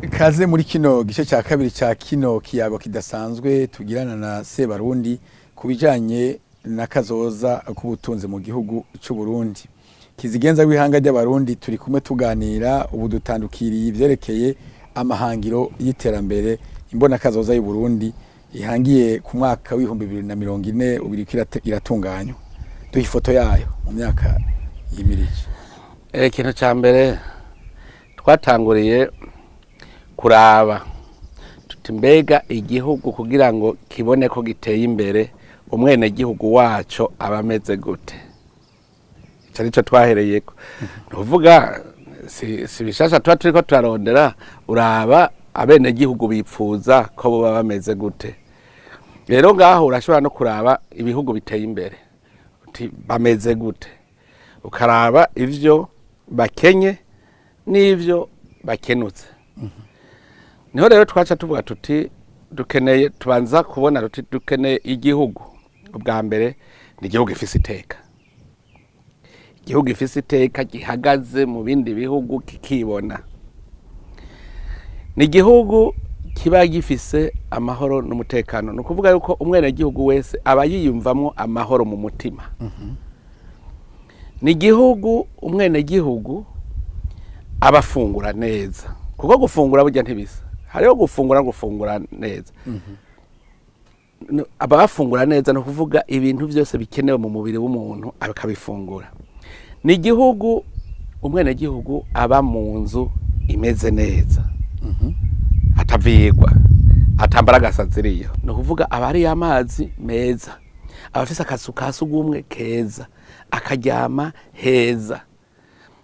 Kaze muri kino gice cya kabiri cya kino kiyago kidasanzwe tugirana na Sebarundi kubijanye na kazoza k'ubutunzi mu gihugu cy'u Burundi. Kizigenza w'ihanga ry'abarundi turi kumwe tuganira ubu dutandukiriye ivyerekeye amahangiro y'iterambere imbona kazoza y'u Burundi ihangiye ku mwaka w'ibihumbi 2040 ubiriko iratunganywa. Duha ifoto yayo mu myaka yimirije. Ikintu ca mbere twatanguriye kuraba tuti mbega igihugu kugira ngo kibone ko giteye imbere umwene gihugu waco abameze gute. Ico nico twahereyeko. Nuvuga si bishasha turiko turarondera uraba abene gihugu bipfuza ko boba bameze gute. Rero ngaho urashobora no kuraba ibihugu biteye imbere uti bameze gute. Ukaraba ivyo bakenye n'ivyo bakenutse. Niho rero twaca tuvuga tuti dukeneye tubanza kubona tuti dukeneye igihugu ubwa mbere ni igihugu ifise iteka. Igihugu ifise iteka gihagaze mu bindi bihugu kikibona. Ni igihugu kiba gifise amahoro n'umutekano. No kuvuga yuko umwene gihugu wese aba yiyumvamwo amahoro mu mutima. Ni igihugu umwene gihugu abafungura neza. Kuko gufungura burya ntibisa. Hariho gufungura neza. Abafungura neza no kuvuga ibintu byose bikenewe mu mubiri w'umuntu akabifungura. Ni igihugu umwene gihugu aba mu nzu imeze neza. Atavigwa, atambara gasaziriyo. No kuvuga abari amazi meza. Abafise akazu kasugumwe keza, akaryama heza.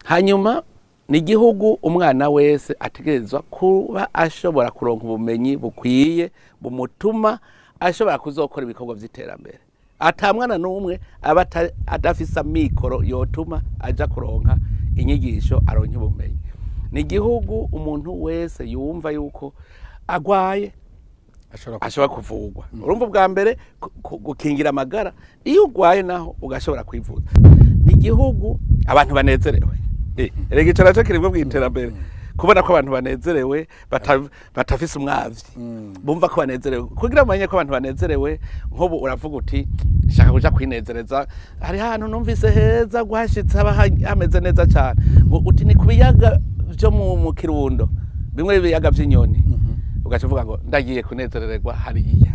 Hanyuma ni igihugu umwana wese ategerezwa kuba ashobora kuronka ubumenyi bukwiye bumutuma ashobora kuzokora ibikorwa vy'iterambere. Atamwana n'umwe aba adafisa mikoro yotuma aja kuronka inyigisho aronke ubumenyi. Ni igihugu umuntu wese yumva yuko agwaye ashobora kuvugwa. Urumva bwa mbere gukingira amagara iyo ugwaye naho ugashobora kwivuza. Ni igihugu abantu banezerewe. Erega ico naco kiri mu bw'iterambere kubona ko abantu banezerewe batafise umwavyi bumva ko banezerewe kugira amanye ko abantu banezerewe nkobu uravuga uti shaka kuja kwinezereza hari hantu numvise heza gwashitse aba hameze neza cyane uti ni kubiyaga byo mu Kirundo bimwe biyaga vy'inyoni ugacuvuga ngo ndagiye kunezererwa hariya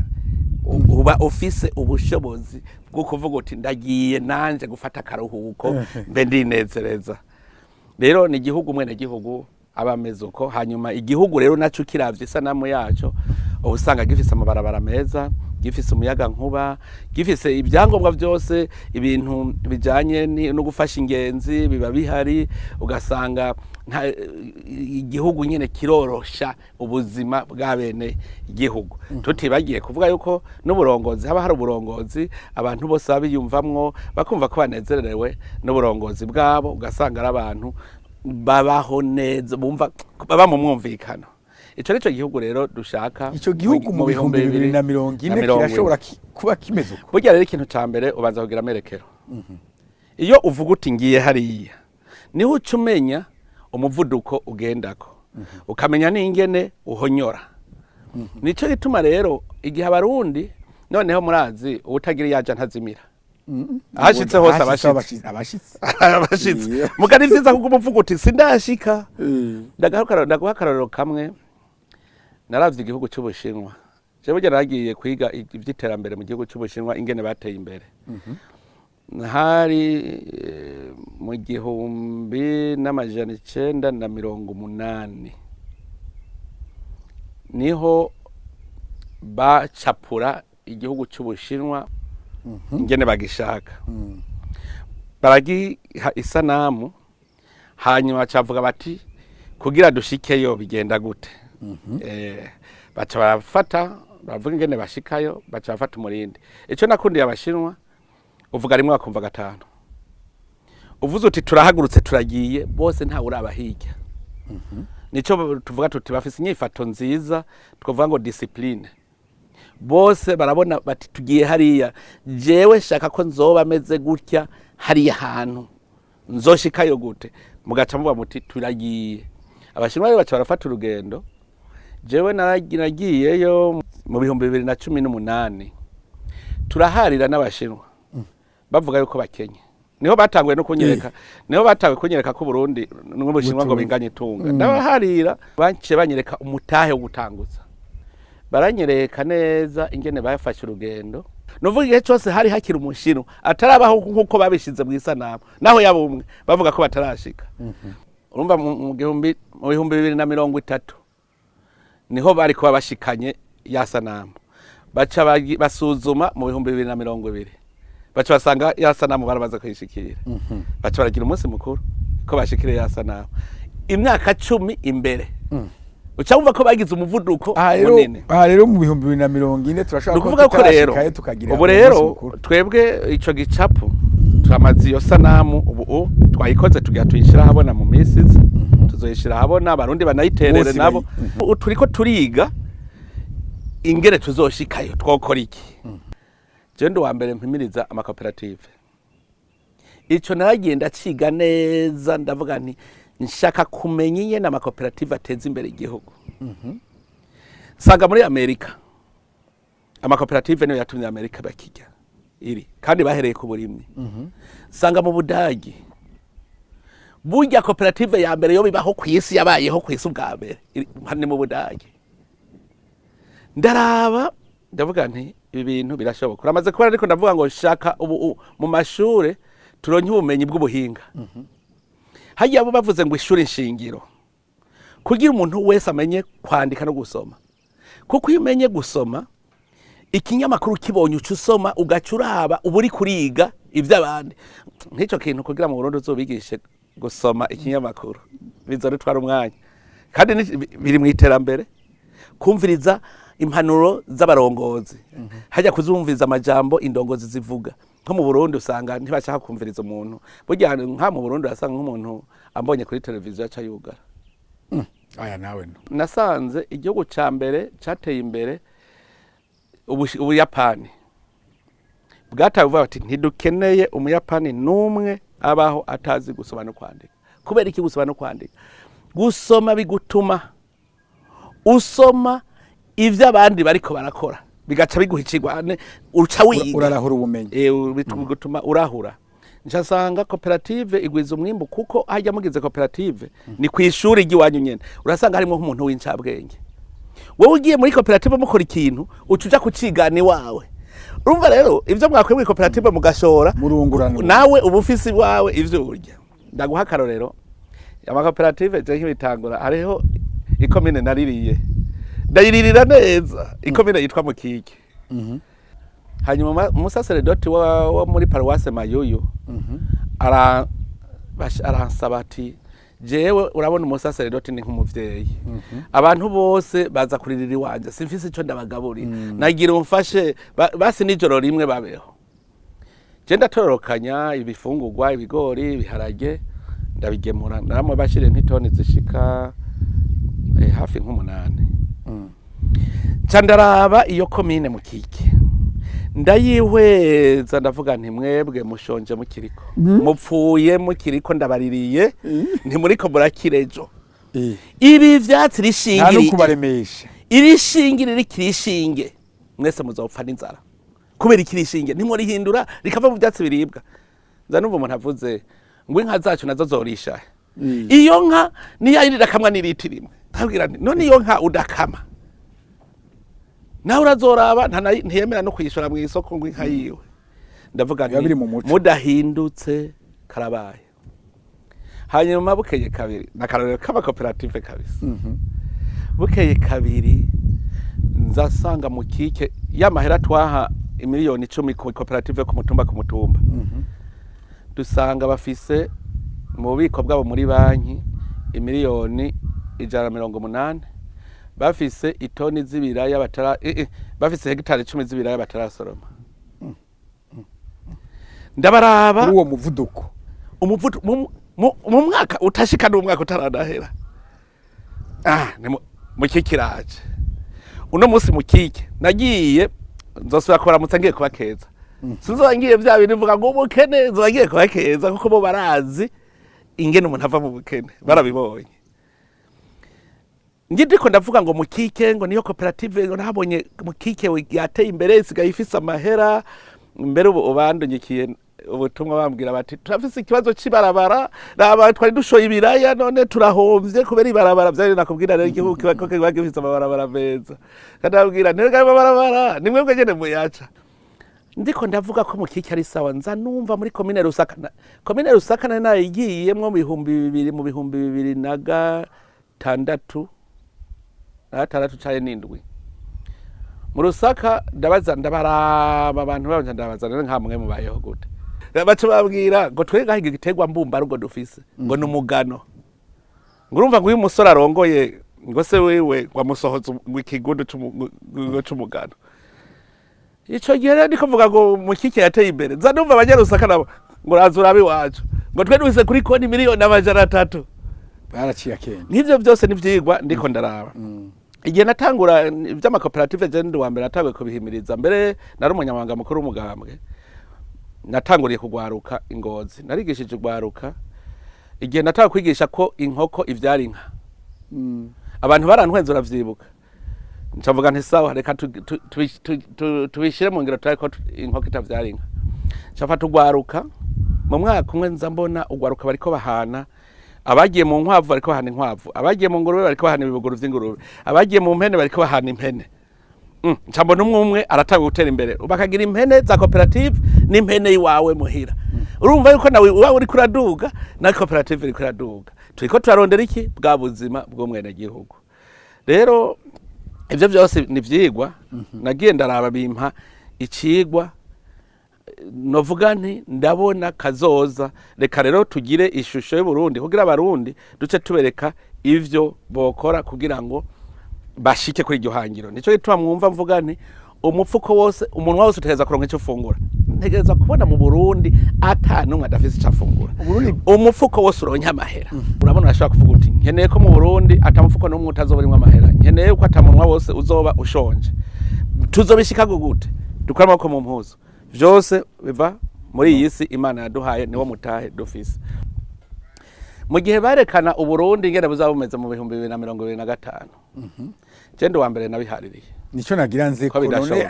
uba ofise ubushobozi bwo kuvuga uti ndagiye nanje gufata akaruhuko mbe ndinezereza. Rero ni igihugu mwene gihugu abameze uko. Hanyuma igihugu rero naco kiravye isanamu yaco ubusanga gifise amabarabara meza, gifise umuyaga nkuba, gifise ibyangombwa byose ibintu bijanye no gufasha ingenzi biba bihari. Ugasanga igihugu nyene kirorosha ubuzima bw'abene igihugu. Tutibagiye kuvuga yuko n'uburongozi haba hari uburongozi abantu bose babiyumvamwo bakumva ko banezerewe n'uburongozi bwabo. Ugasanga ari abantu babaho neza bumva baba mu mwumvikano. Ico nico gihugu rero dushaka. Ico gihugu mu bihumbi 2040 kirashobora kuba kimeze uko. Burya rero ikintu ca mbere ubanza kugira amerekero. Iyo uvuga uti ngiye hariya niho ucumenya umuvuduko ugendako. Ukamenya n'ingene uhonyora. Nico gituma rero igihe abarundi noneho murazi ubutagira yaje ntazimira. Ahashitse hose abashitse mugari vyiza kuko umuvuga uti sindashika. Ndagahakararo kamwe naravye igihugu cy'Ubushinwa. Je burya naragiye kwiga ivy'iterambere mu gihugu cy'Ubushinwa ingene bateye imbere. Hari mu 1980 niho bacapura igihugu cy'Ubushinwa ingene bagishaka. Baragiha isanamu hanyuma cavuga bati kugira dushikeyo bigenda gute. Baca barafata bavuga ingene bashikayo baca bafata umurindi. Ico nakundiye abashinwa uvuga rimwe bakumva gatanu. Uvuze uti turahagurutse turagiye bose nta uraba hirya. Nico tuvuga tuti bafise inyifato nziza twavuga ngo discipline. Bose barabona bati tugiye hariya jewe shaka ko nzoba ameze gutya hariya hantu nzoshikayo gute mugaca muba muti turagiye. Abashinwa baca barafata urugendo jewe naragiyeyo mu 2018 turaharira n'abashinwa bavuga yuko bakenye niho batanguye no kunyereka niho batanguye kunyereka ko Burundi n'ubushinwa ngo binganye itunga ndabaharira banciye banyereka umutahe wo gutanguza baranyereka neza ingene bafashe urugendo novuga igihe cyose hari hakiri umushinwa atarabaho nkuko babishize mu isanamu naho yabumwe bavuga ko batarashika urumva mu 2030 niho bari kuba bashikanye ya sanamu baca basuzuma mu 2020 baca basanga ya sanamu barabaza kwishikira baca baragira umunsi mukuru ko bashikire ya sanamu imyaka 10 imbere uca wumva ko bagize umuvuduko munini rero mu 2040 turashobora ko rero tukagira ubu rero twebwe ico gicapo turamaze iyo sanamu ubu twayikoze tugira tuyishira habona mu misizi tuzoyishira habona abarundi banayiterere nabo turiko turiga ingere tuzoshikayo twokora iki jendo wa mbere mpimiriza amakoperative ico naragenda ciga neza ndavuga nti nshaka kumenya ingene amakoperative ateza imbere igihugu sanga muri Amerika amakoperative niyo yatumye Amerika bakijya iri kandi bahereye ku burimwe sanga mu Budagi burya koperative ya mbere yo bibaho kwisi yabayeho kwisi ubwa mbere hane mu Budagi ndaraba ndavuga nti ibi bintu birashoboka uramaze kubara ariko ndavuga ngo shaka ubu mu mashure turonke ubumenyi bw'ubuhinga hajya abo bavuze ngo ishuri nshingiro kugira umuntu wese amenye kwandika no gusoma kuko iyo umenye gusoma ikinyamakuru kibonye uca usoma ugacuraba uburi kuriga ivy'abandi nk'icyo kintu kugira mu Burundi uzobigishe gusoma ikinyamakuru bizorutwara umwanya kandi biri mu iterambere kumviriza impanuro z'abarongozi hajya kuzumviriza amajambo indongozi zivuga nko mu Burundi usanga ntibashaka kumviriza umuntu burya nka mu Burundi asanga nk'umuntu ambonye kuri televiziyo aca yugara aya nawe no nasanze igihugu ca mbere cateye imbere Ubuyapani bwatavuga bati ntidukeneye umuyapani numwe abaho atazi gusoma no kwandika kubera iki gusoma no kwandika gusoma bigutuma usoma ivyo abandi bariko barakora bigaca biguhicirwane uca wiga urarahura ubumenyi bitugutuma urahura nshasanga koperative igwiza umwimbo kuko hajya mugize koperative ni kwishuri giwanyu nyene urasanga harimo nk'umuntu w'incabwenge wowe ugiye muri koperative mukora ikintu ucuja kucigana wawe urumva rero ivyo mwakwe muri koperative mugashora murungurana nawe ubufisi wawe ivyo urya ndaguha karorero amakoperative je nk'ibitangura hariho ikomine naririye ndayiririra neza ikomine yitwa Mukike hanyuma umusaseredoti wa muri paroisse Mayuyu aransaba ati jewe urabona umusaseredoti ni nk'umuvyeyi abantu bose baza kuririra iwanje simfise ico ndabagaburira nagira umfashe basi nijoro rimwe babeho je ndatororokanya ibifungurwa ibigori ibiharage ndabigemura naramwe bashire nk'itoni zishika hafi nk'umunani candaraba iyo komine Mukike ndayihweza ndavuga nti mwebwe mushonje mukiriko mupfuye mukiriko ndabaririye nti muriko murakirejo ibi vyatsi rishingiri nta kubaremesha irishingiri rikirishinge mwese muzopfa n'inzara kubera ikirishinge ntimurihindura rikava mu vyatsi biribwa nza numva umuntu avuze ngo inka zacu nazo zorisha iyo nka niyayirira kamwa n'iriti rimwe ndabwira nti none iyo nka udakama nawe urazoraba ntiyemera no kuyishora mu isoko ngo inka yiwe ndavuga nti mudahindutse karabaye hanyuma bukeye kabiri nakarorero k'amakoperative kabisa bukeye kabiri nzasanga Mukike y'amahera twaha imiliyoni 10 ku koperative ku mutumba dusanga bafise mu bubiko bwabo muri banki imiliyoni 180 bafise itoni z'ibiraya batara bafise hegitari 10 z'ibiraya batarasoroma ndabaraba uwo muvuduko mu mwaka utashika n'umwaka utaranahera ni Mukikiraje uno munsi Mukike nagiye nzosubira kubaramutsa ngiye kubakeza sinzongiye vya bintu mvuga ngo ubukene nzogiye kubakeza kuko bo barazi ingene umuntu ava mu bukene barabibonye ndiko ndavuga ngo Mukike ngo niyo koperative ngo nabonye Mukike yateye imbere isigaye ifise amahera mbere ubandonyikiye ubutumwa bambwira bati turafise ikibazo cy'ibarabara naba twari dushoye ibiraya none turahomvye kubera ibarabara byari nakubwira rero igihugu kibako gifise amabarabara meza kadabwira nterega amabarabara nimwe bwegene muyaca ndiko ndavuga ko Mukike ari sawa nza numva muri komine Rusaka nayo igiyemwo mu 2006 atandatu caye n'indwi mu Rusaka ndabaza ndabaraba abantu babanje ndabaza nkamwe mubayeho gute baca babwira ngo twega higa gitegwa mbumba rugo dufise ngo numugano ngurumva ngo uyu musore arongoye ngo se wewe wamusohoza ikigudu c'umugano ico gihe ndiko mvuga ngo Mukike yateye imbere nza numva abanyarusaka nabo ngo razurabe wacu ngo twe dufise kuri konti miliyoni amajana 3 baraciye akenge nivyo byose nivyigwa ndiko ndaraba igihe natangura by'amakoperative je ndi wa mbere natangwe kubihimiriza mbere nari umunyamabanga mukuru w'umugambwe natanguriye kugwaruka Ingozi narigishije kugwaruka igihe nataka kwigisha ko inkoko ivyara inka abantu barantwenze uravyibuka ncavuga nti sawa reka tubishire mu ngiro turako inkoko itavyara inka cafata ugwaruka mu mwaka umwe nza mbona ugwaruka bariko bahana abagiye mu nkwavu bariko bahana inkwavu abagiye mu ngurube bariko bahana ibibuguru vy'ingurube abagiye mu mpene bariko bahana impene ncambona umwe aratanga gutera imbere bakagira impene za koperative n'impene iwawe muhira urumva yuko nawe uba uri kuraduga na koperative iri kuraduga turiko turarondera iki bwa buzima bwo mwene gihugu rero ivyo byose nivyigwa nagiye ndaraba bimpa icigwa novuga nti ndabona kazoza reka rero tugire ishusho y'Uburundi kugira abarundi duce tubereka ivyo bokora kugira ngo bashike kuri iryo hangiro nico gituma mwumva mvuga nti umupfuko wose umunwa wose utegeza kuronka icyo fungura ntegeza kubona mu Burundi atanumwe adafise icyo afungura umupfuko wose uronka amahera urabona ashaka kuvuga uti nkeneye ko mu Burundi atamupfuko n'umwe utazobarimwa amahera nkeneye ko atamunwa wose uzoba ushonje tuzobishika gute dukoramo ko mu mpuzo byose biva muri iyi si Imana yaduhaye niwo mutahe dufise mu gihe barekana Uburundi ngene buzabumeze mu 2025 Jendo wa mbere nabihaririye nico nagira nze ko none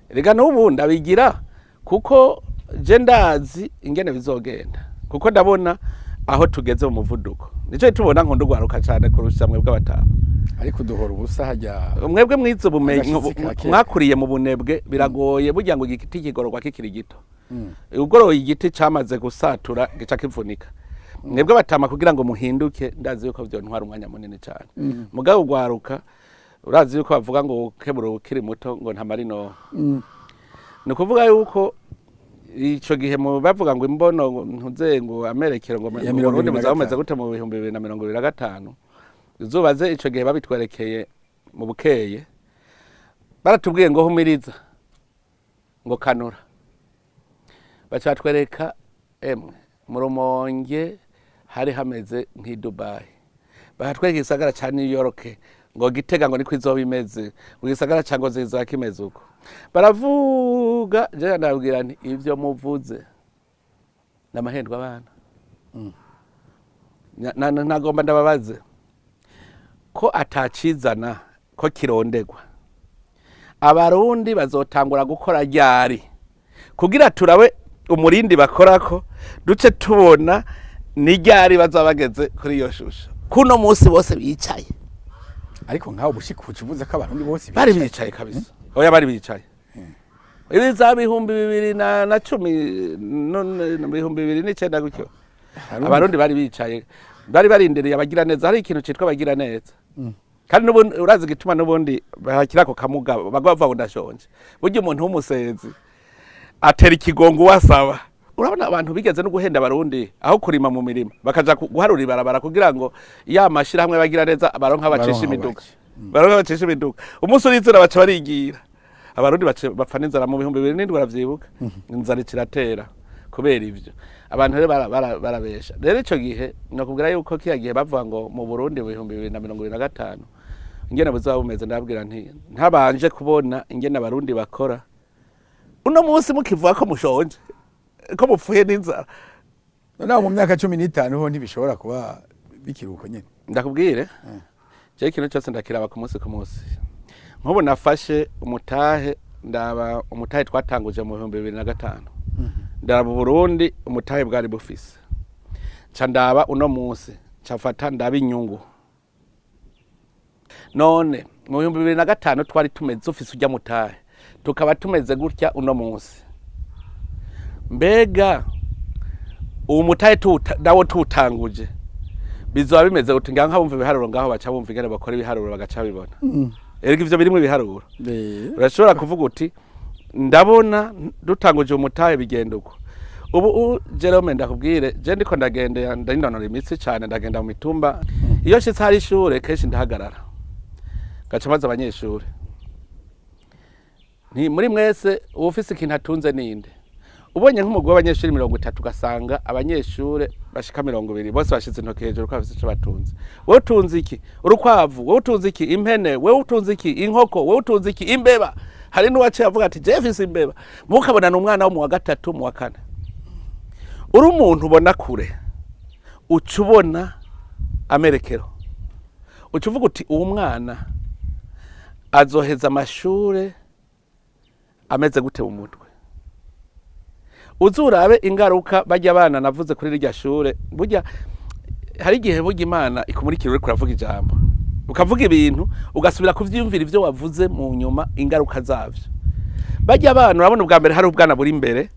rega n'ubu ndabigira kuko je ndazi ingene bizogenda kuko ndabona aho tugeze mu muvuduko nico tubona nko ndugwaruka cyane kurusha mwebwe abatama ariko duhora ubusa hajya mwebwe mwizo bumenyi mwakuriye mu bunebwe biragoye burya ngo igiti kigororwa kikiri gito ugoroye igiti cyamaze gusatura gica kivunika mwebwe batama kugira ngo muhinduke ndazi yuko byo ntwara umwanya munini cyane mugabo ugwaruka urazi yuko bavuga ngo keburo ukiri muto ngo ntamarino no kuvuga yuko ico gihe mu bavuga ngo imbono ntuze ngo amerekero ngo Burundi muzabumeze gute mu 2025 uzobaze ico gihe babitwerekeye mu bukeye baratubwiye ngo humiriza ngo kanura bacatwereka emwe mu Rumonge hari hameze nk'i Dubai bahatwereka isagara ca New York ngo Gitega ngo niko izoba imeze ngo isagara ca Ngozi izoba kimeze uko baravuga je ndabwira nti ivyo muvuze n'amahendwa abana nagomba ndababaze ko atacizana ko kirondegwa abarundi bazotangura gukora ryari kugira turawe umurindi bakorako duce tubona ni ryari bazabageze kuri iyo shusho kuno munsi bose bicaye ariko nkaho bushikucu uvuze ko abarundi bose bari bicaye kabisa oya bari bicaye ibiza 2010 none 2009 gutyo abarundi bari bicaye bari barindereye abagira neza hari ikintu citwa abagira neza kandi n'ubundi urazi gituma n'ubundi bakirako kamuga bagwava undashonje burya umuntu w'umusezi atera ikigongo wasaba urabona abantu bigeze no guhenda abarundi aho kurima mu mirima bakaja guharura ibarabara kugira ngo ya mashira hamwe bagira neza abaronka bacisha imiduga umunsi urizira baca barigira abarundi bapfa n'inzara mu 2007 baravyibuka inzara ikiratera kubera ivyo abantu rero barabesha rero ico gihe no kugira yuko kiya gihe bavuga ngo mu Burundi 2025 ingene buzabumeze ndabwira nti ntabanje kubona ingene abarundi bakora uno munsi mukivuga ko mushonje ko mupfuye n'inzara naho mu myaka 15 ho ntibishobora kuba bikiruko nyene ndakubwire je ikintu cyose ndakiraba ku munsi nk'ubu nafashe umutahe ndaba umutahe twatanguje mu 2005 ndaba Burundi umutahe bwari bufise ca ndaba uno munsi cafata ndaba inyungu none mu 2005 twari tumeze ufise ujya mutahe tukaba tumeze gutya uno munsi mbega uwo mutahe dawo tutanguje bizoba bimeze gute ngira nkabumva ibiharuro ngaho baca bumva ingene bakora ibiharuro bagaca bibona erega ivyo birimwe ibiharuro urashobora kuvuga uti ndabona dutanguje umutahe bigenda uko ubu Jerome ndakubwire je ndiko ndinonora imitsi cyane ndagenda mu mitumba iyo shitse hari ishure kenshi ndahagarara gaca maze abanyeshure ni muri mwese ufise ikintu atunze ninde ubonye nk'umugwi w'abanyeshuri 30 ugasanga abanyeshure bashika 20 bose bashize intoke hejuru ko bafise ico batunze wowe utunze iki urukwavu wowe utunze iki impene wowe utunze iki inkoko wowe utunze iki imbeba hari n'uwaciye avuga ati je mfise imbeba mukabona n'umwana wo mu wa gatatu mu wa kane uri umuntu ubona kure ucubona amerekero ucuvuga uti uwo mwana azoheza amashure ameze gute mu mutwe uzurabe ingaruka bajya abana navuze kuri rya shure burya hari igihe burya Imana ikumurikira uri kuravuga ijambo ukavuga ibintu ugasubira kuvyumvira ivyo wavuze mu nyuma ingaruka zavyo bajya abana urabona ubwa mbere hari ubwana buri imbere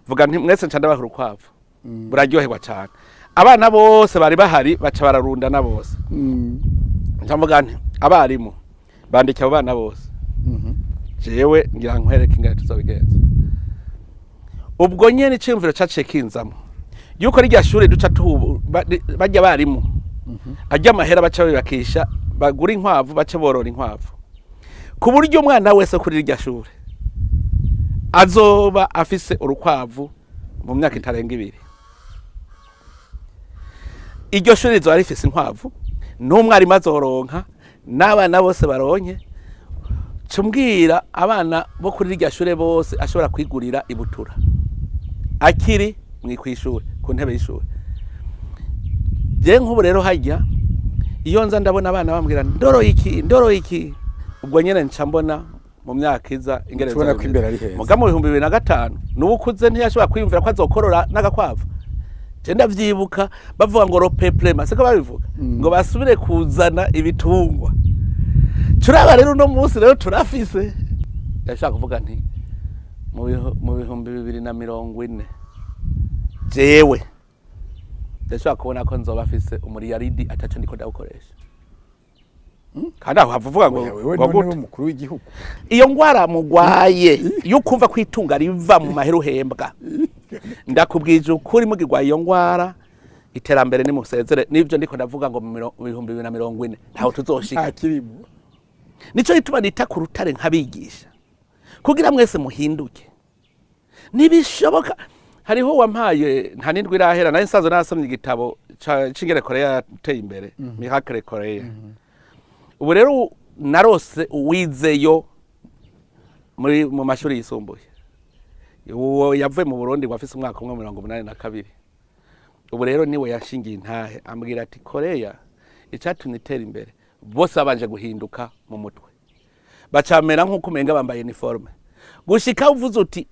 vuga nti mwese ncanda bahuru kwavu buraryoherwa cyane abana bose bari bahari baca bararundana bose ncavuga nti abarimu bandike abo bana bose jewe ngira nkwereke ingene tuzobigenza ubwo nyene iciyumviro caciye kinzamo yuko rya shure duca bajya barimu ajya amahera baca bakisha bagura inkwavu baca borora inkwavu ku buryo umwana wese kuri rya shure azoba afise urukwavu mu myaka itarenga 2 iryo shure rizoba rifise inkwavu n'umwarimu azoronka n'abana bose baronke cumbwira abana bo kuri rya shure bose ashobora kwigurira ibutura akiri mwikwishura ku ntebe y'ishure je nk'ubu rero hajya iyo nza ndabona abana bambwira ndoro iki ubwo nyene nca mbona mu myaka iza ingereza muga mu 2005 n'ubukuze ntiyashobora kwiyumvira ko azokorora n'agakwavu je ndavyibuka bavuga ngo ropeplema siko babivuga ngo basubire kuzana ibitungwa turaba rero no munsi rero turafise ndashaka kuvuga nti mu 2040 jewe ndashaka kubona ko nzoba afise umuriyaridi ataco ndiko ndawukoresha kandi aho havuga ngo wewe mukuru w'igihugu iyo ngwara mugwaye yukumva kwitunga riva mu mahero hembwa ndakubwije ukuri mugirwa iyo ngwara iterambere ni musezere nivyo ndiko ndavuga ngo mu 2040 ntaho tuzoshika akirimo nico gituma nita ku rutare nkabigisha kugira mwese muhinduke nibishoboka hariho wampaye nta nindwi irahera nayo nsanzwe nasomye igitabo c'ingere Korea yateye imbere Miracle Korea ubu rero narose uwizeyo mu mashuri yisumbuye uwo yavuye mu Burundi wafise umwaka 82 ubu rero niwe yashingiye intahe ambwira ati Korea icatumye itera imbere bose abanje guhinduka mu mutwe bacamera nk'uko umenga bambaye uniforme gushika uvuze uti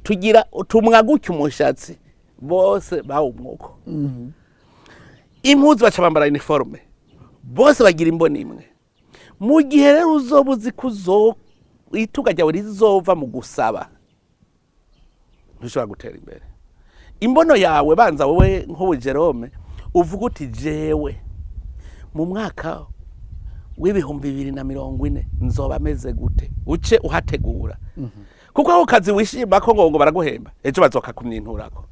tugira tumwaguke umushatsi bose bawumwuko impuzu bacabambara uniforme bose bagira imboni imwe mu gihe rero uzobuzi kuzo ituga ryawe rizova mu gusaba ntushobora gutera imbere imbono yawe banza wowe nk'ubu Jerome uvuga uti jewe mu mwaka w'2040 nzoba meze gute uce uhategura kuko aho kazi wishima ko ngo baraguhemba ejo bazoka kumyinturako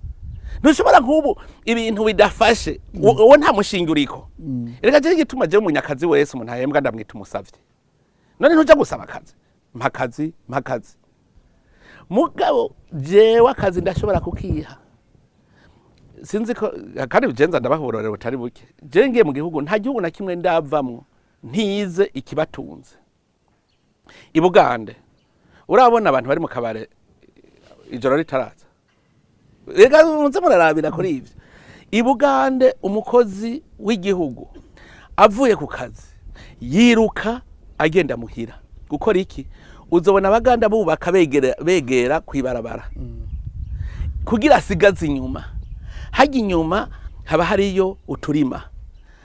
ntushobora nk'ubu ibintu bidafashe wowe nta mushinga uriko reka je gituma je umunyakazi wese umuntu ahembwa ndamwita umusavye none ntuja gusaba akazi mpakazi mugabo jewe akazi ndashobora kukiha sinzi ko kandi bigenza ndababororera butari buke je ngiye mu gihugu nta gihugu na kimwe ndavamwo ntize ikibatunze ibugande urabona abantu bari mu kabare ijoro ritaraza rega munze murarabira kuri ivyo ibugande umukozi w'igihugu avuye ku kazi yiruka agenda muhira gukora iki uzobona abaganda bubaka begera kwibarabara kugira asigaze inyuma hajya inyuma haba hariyo uturima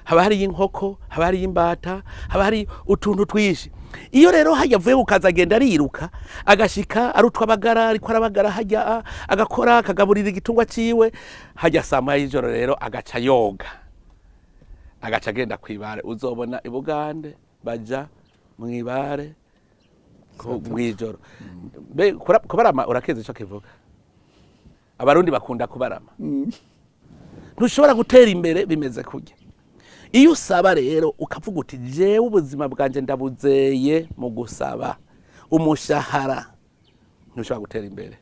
haba hariyo inkoko haba hariyo imbata haba hari utuntu twishi iyo rero hajya vuye ukaza agenda ariruka agashika arutwa abagara ariko arabagara hajya agakora akagaburira igitungwa ciwe hajya sama y'ijoro rero agaca yoga agaca agenda kwibare uzobona ibugande baja mwibare mwijoro kubarama urakeze ico kivuga abarundi bakunda kubarama ntushobora gutera imbere bimeze kurya iyo usaba rero ukavuga uti jewe ubuzima bwanje ndabuzeye mu gusaba umushahara ntushobora gutera imbere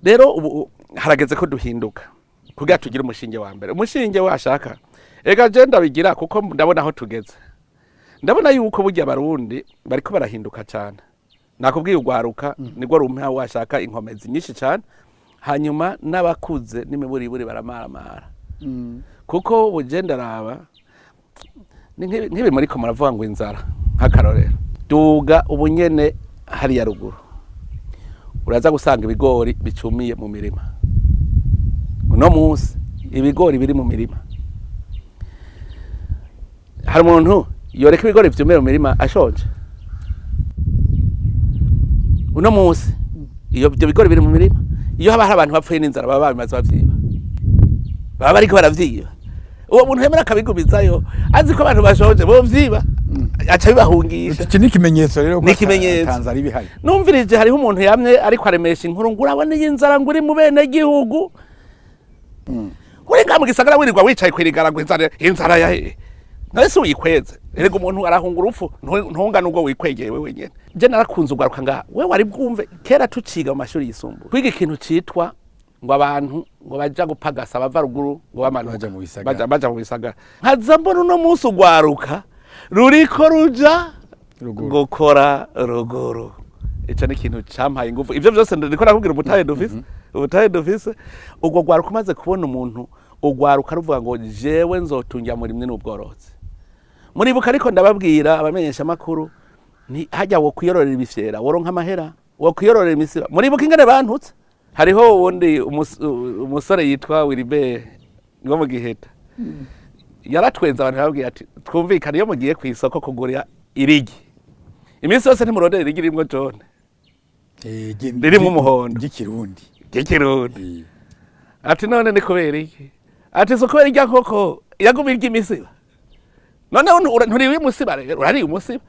rero ubu harageze ko duhinduka kugira tugire umushinge wa mbere umushinge washaka ega je ndabigira kuko ndabona aho tugeze ndabona yuko burya abarundi bariko barahinduka cyane nakubwiye ugwaruka nigwo rumpa washaka inkomezi nyinshi cyane hanyuma n'abakuze n'imiburiburi baramaramara kuko bugenda raba nk'ibi muri ko muravuga ngo inzara nk'akarorero duga ubunyene hari ya ruguru uraza gusanga ibigori bicumiye mu mirima uno munsi ibigori biri mu mirima hari umuntu yoreka ibigori vyumira mu mirima ashonje uno munsi iyo byo bigori biri mu mirima iyo haba hari abantu bapfuye n'inzara baba babimaze bavyiba baba bariko baravyiba uwo muntu hemera akabigumizayo azi ko abantu bashonje bo vyiba aca bibahungisha iki ni ikimenyetso rero ko Tanzania bihari numvirije hariho umuntu yamye ariko aremesha inkuru ngo urabona y'inzara ngo uri mu bene gihugu uri nga mu gisagara wirirwa wicaye kwirigara ngo inzara yahe nase uyikweze erega umuntu arahunga urupfu ntungana ubwo wikwegeye wewe nyene je narakunze ugaruka ngaha we wari bwumve kera tuciga mu mashuri yisumbuye kwiga ikintu citwa ngo abantu ngo baja gupagasa bava ruguru ngo bamanuka baja mu bisagara nkaza mbona uno munsi ugwaruka ruriko ruja gukora ruguru ico ni ikintu campaye ingufu ivyo vyose ndiko nakubwira ubutahe dufise ubwo gwaruka umaze kubona umuntu ugwaruka ruvuga ngo jewe nzotungira muri mwe n'ubworozi muribuka ariko ndababwira abamenyesha makuru ni hajya wo kuyororera ibifyera woronka amahera wo kuyororera imisiba muribuka ingene bantutse hariho wundi umusore yitwa Wilibert ngo mu Giheta yaratwenza abantu babwiye ati twumvikane iyo mugiye ku isoko kugurira irigi iminsi yose ntimurondera irigi rimwe John ririmo umuhondo ry'ikirundi ati none ni kubera iki ati so kubera irya nkoko yaguma irya imisiba none nturi umusiba rero urari umusiba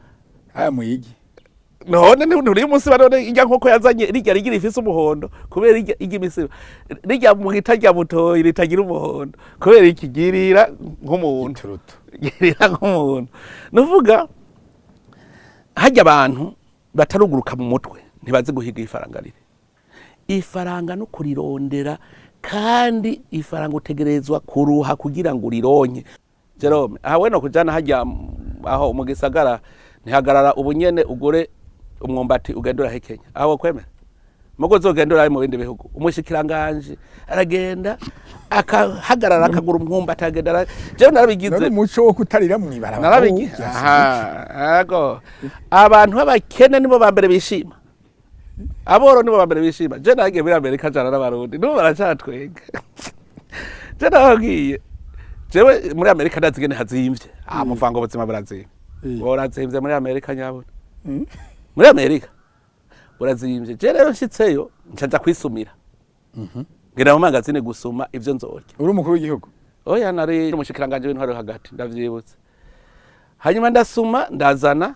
aya muyigi none nturi umusiba none irya nkoko yazanye rijya rigira ifise umuhondo kubera irya imisiba rijya mu gitarya mutoyi ritagira umuhondo kubera ikigirira nk'umuntu girira nk'umuntu nuvuga hajya abantu bataruguruka mu mutwe ntibazi guhiga ifaranga rire ifaranga no kurirondera kandi ifaranga utegerezwa kuruha kugira ngo urironke Jerome aha weno kujana hajya aho mu gisagara ntihagarara ubunyene ugure umwumbati ugendura hekenya aho kwemera mugo zogendura ari mu bindi bihugu umushikiranganje aragenda akahagarara akagura umwumbati agendara je narabigize umuco wo kutarira mwibara narabigize ago abantu babakene nibo bambere bishima aboro nibo bambere bishima je nagiye muri Amerika jana n'abarundi nibo baracatwenga je nagiye jewe muri Amerika ndazigene hazimvye muvango buzima burazimvye borazimvye muri Amerika nyabona muri Amerika burazimvye je rero nshitseyo ncaja kwisumira ngira mu magazine gusuma ivyo nzorya uri umukuru w'igihugu oya nari umushikiranganje w'intwaro hagati ndavyibutse hanyuma ndasuma ndazana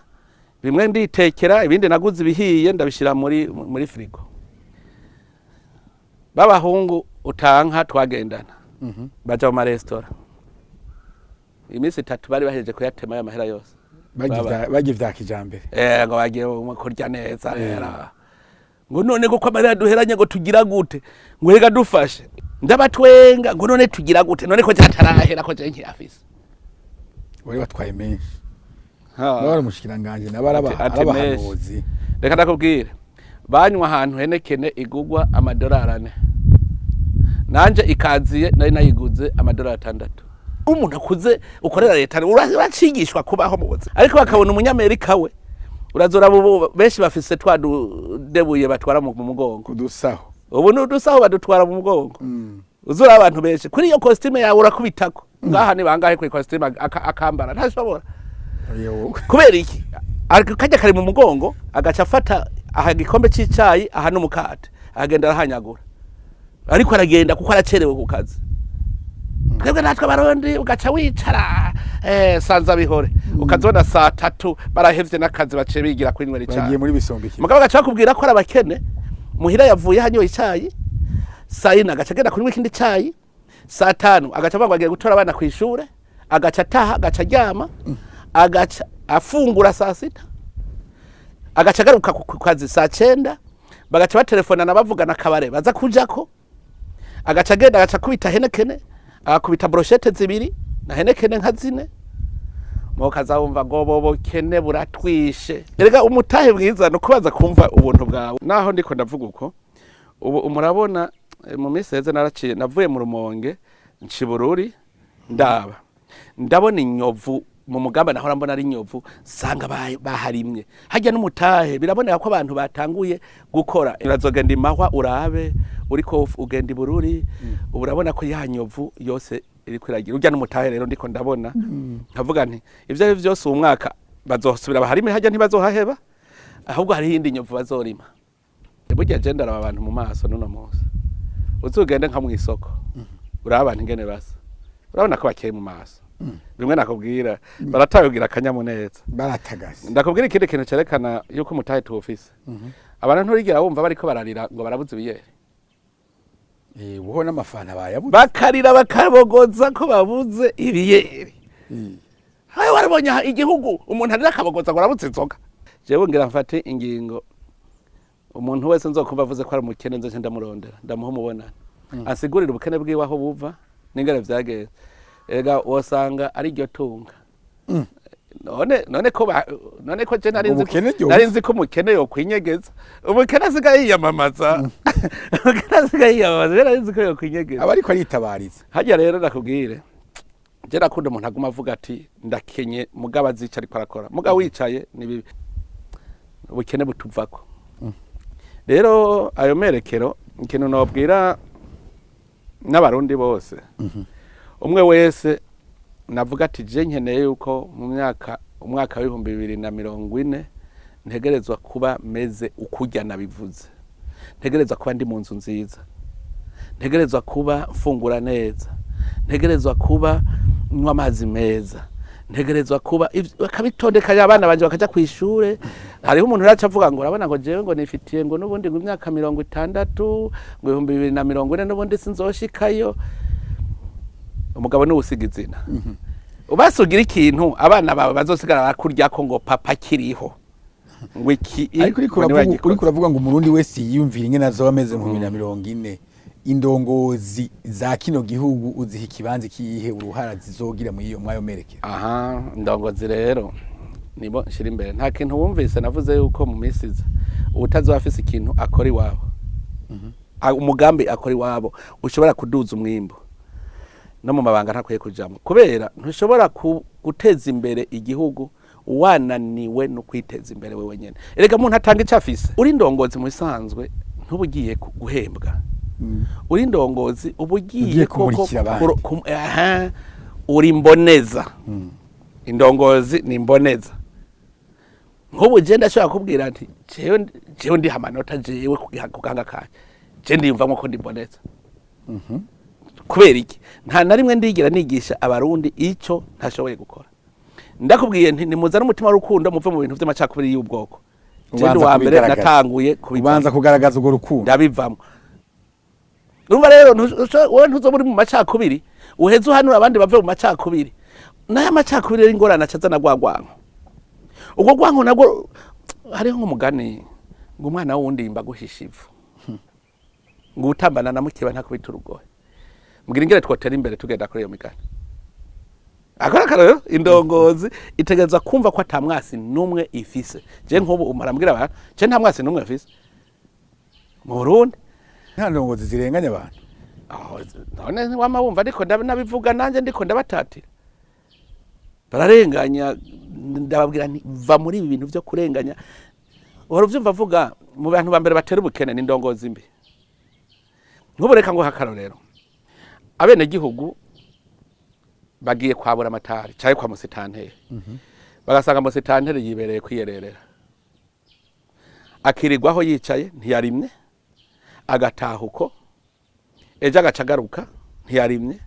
bimwe nditekera ibindi naguze ibihiye ndabishira muri frigo babahungu utanka twagendana baja mu restaurant imisi 3 bari bahejeje kuyatema ya mahera yose bagiye vya kijambere ngo bagiye kurya neza rero ngo none ko amahera duheranye ngo tugira gute ngo rega dufashe ndabatwenga ngo none tugira gute none ko cyatarahera ko je nkiyafise wari watwaye menshi nabara umushikiranganje n'abarabahanuzi reka ndakubwire banywa ahantu henekene igugwa $4 nanje ikaziye nari nayiguze $6 umuntu akuze ukorera leta uracigishwa kubaho mu buzima ariko bakabona umunyamerika we urazora benshi bafise twadudebuye batwara mu mugongo kudusaho ubu n'udusaho badutwara mu mugongo uzura abantu benshi kuri iyo costume yawe urakubitako ngaha ni bangahe kuri costume akambara ntashobora kubera iki kajya kari mu mugongo agaca afata aha gikombe c'icayi aha n'umukate agenda arahanyagura ariko aragenda kuko aracerewe ku kazi twebwe natwe barundi ugaca wicara sanza bihore ukazona saa 3 barahevye n'akazi bace bigira kuri nweri cyane bagiye muri bisombiki mugabo gaca bakubwira ko arabakene muhira yavuye hanyo icayi saa 4 agaca agenda kuri wikindi cayi saa 5 agaca bagwagiye gutora abana ku ishure agaca taha agaca aryama agaca afungura saa 6 agaca agaruka ku kazi saa 9 bagaca batelefonana bavugana kabare baza kujako agaca agenda agaca kubita henekene akubita brochette zibiri na henekene nka zine mokaza wumva gobobo kene buratwishe erega umutahe bwiza no kubaza kumva ubuntu bwawe naho ndiko ndavuga uko ubu umurabona mu minsi heze naraciye navuye mu Rumonge Ncibururi ndabona inyovu mu mugamba nahora mbona ari inyovu sanga baharimye hajya n'umutahe biraboneka ko abantu batanguye gukora irazogenda imahwa urabe uriko ugenda ibururi urabona ko ya nyovu yose iri kwiragira urya n'umutahe rero ndiko ndabona nkavuga nti ivyo ari vyose umwaka bazosubira baharime hajya ntibazohaheba ahubwo hari hindi nyovu bazorima burya agenda aba abantu mu maso nuno munsi uzugende nka mu isoko uraba ingene basa urabona ko bakeye mu maso bimwe nakubwira baratayugira akanyamuneza baratagase ndakubwira ikindi kintu cerekana yuko umutahe tuwufise abantu nturigira wumva bariko bararira ngo barabuze ibiyeri uho n'amafana bayabuze bakarira bakabogoza ko babuze ibiyeri haye warabonye igihugu umuntu arira akabogoza ngo arabuze inzoga jewe ngira mfate ingingo umuntu wese nzokumva avuze ko ari umukene nzo ndamurondera ndamuha umubonana asigurira ubukene bwiwe aho buva n'ingere vyageze ega wasanga ari ryo tunga none ko je nari nzi ko umukene yo kwinyegeza umukene asigaye yiyamamaza umukene asigaye yiyamamaza nari nzi ko yo kwinyegeza aba ariko aritabariza hajya rero nakubwire je nakunda umuntu aguma avuga ati ndakenye mugabo azica ariko arakora mugabo wicaye ni bibi ubukene butuvako rero ayo merekero ikintu nobwira n'abarundi bose umwe wese navuga ati je nkeneye yuko mu umwaka wa 2040 ntegerezwa kuba meze ukurya nabivuze ntegerezwa kuba ndi mu nzu nziza ntegerezwa kuba mfungura neza ntegerezwa kuba nywa amazi meza ntegerezwa kuba akabitondekanya abana banje bakaja kwishure hariho umuntu yaca avuga ngo urabona ngo jewe ngo nifitiye ngo nubundi ngo imyaka 60 ngo 2040 nubundi sinzoshikayo umugabo ni usigizina ubasugira ikintu abana bawe bazosigara bakurya ko ngo papa kiriho ngo iki ariko uravuga ngo umurundi wese yiyumvira ingene azoba ameze mu 2040 indongozi za kino gihugu uziha ikibanza kiyihe uruhara zizogira mu iyo mwayo merekero indongozi rero nibo nshira imbere nta kintu wumvise navuze yuko mu misiza ubutazo afise ikintu akora iwabo umugambi akora iwabo ushobora kuduza umwimbo no mu mabanga ntakwiye kujamo kubera ntushobora guteza imbere igihugu wananiwe no kwiteza imbere wewe nyene erega umuntu atanga icafise uri ndongozi mu bisanzwe ntubugiye guhembwa uri ndongozi ubugiye uri mboneza indongozi ni mboneza nk'ubu je ndashobora kubwira nti jewe ndi hamanota jewe kuganga kaje je ndiyumvamo ko ndi mboneza kubera iki nta na rimwe ndigira nigisha abarundi ico ntashoboye gukora ndakubwiye nti nimuzana umutima w'urukundo muve mu bintu vy'amacakubiri y'ubwoko je ndi wa mbere natanguye kubanza kugaragaza urwo rukundo ndabivamo urumva rero wowe ntuzoburi mu macakubiri uheze uhanura abandi bave mu macakubiri nayo amacakubiri ari ngorana cazana gwagwanko ubwo gwanko nabwo hariho nk'umugani ngo umwana wundi imba guhisha ivu ngo utambana na mukeba ntakubita urugohe mbwira ingere twotera imbere tugenda kuri iyo migani akora rero indongozi itegeza kumva ko atamwasi numwe ifise je nk'ubu umara mbwira abantu je nta mwasi numwe afise mu Burundi nta ndongozi zirenganya abantu none wama wumva ariko nabivuga nanje ndiko ndabatatira bararenganya ndababwira nti va muri ibi bintu byo kurenganya uhora uvyumva avuga mu bantu ba mbere batera ubukene n'indongozi mbi nk'ubu reka ngo hakarorero abene gihugu bagiye kwabura amatari cyaye kwa musitanteri bagasanga musitanteri yibereye kwiyererera akirirwaho yicaye ntiyarimye agataha uko ejo agacagaruka ntiyarimye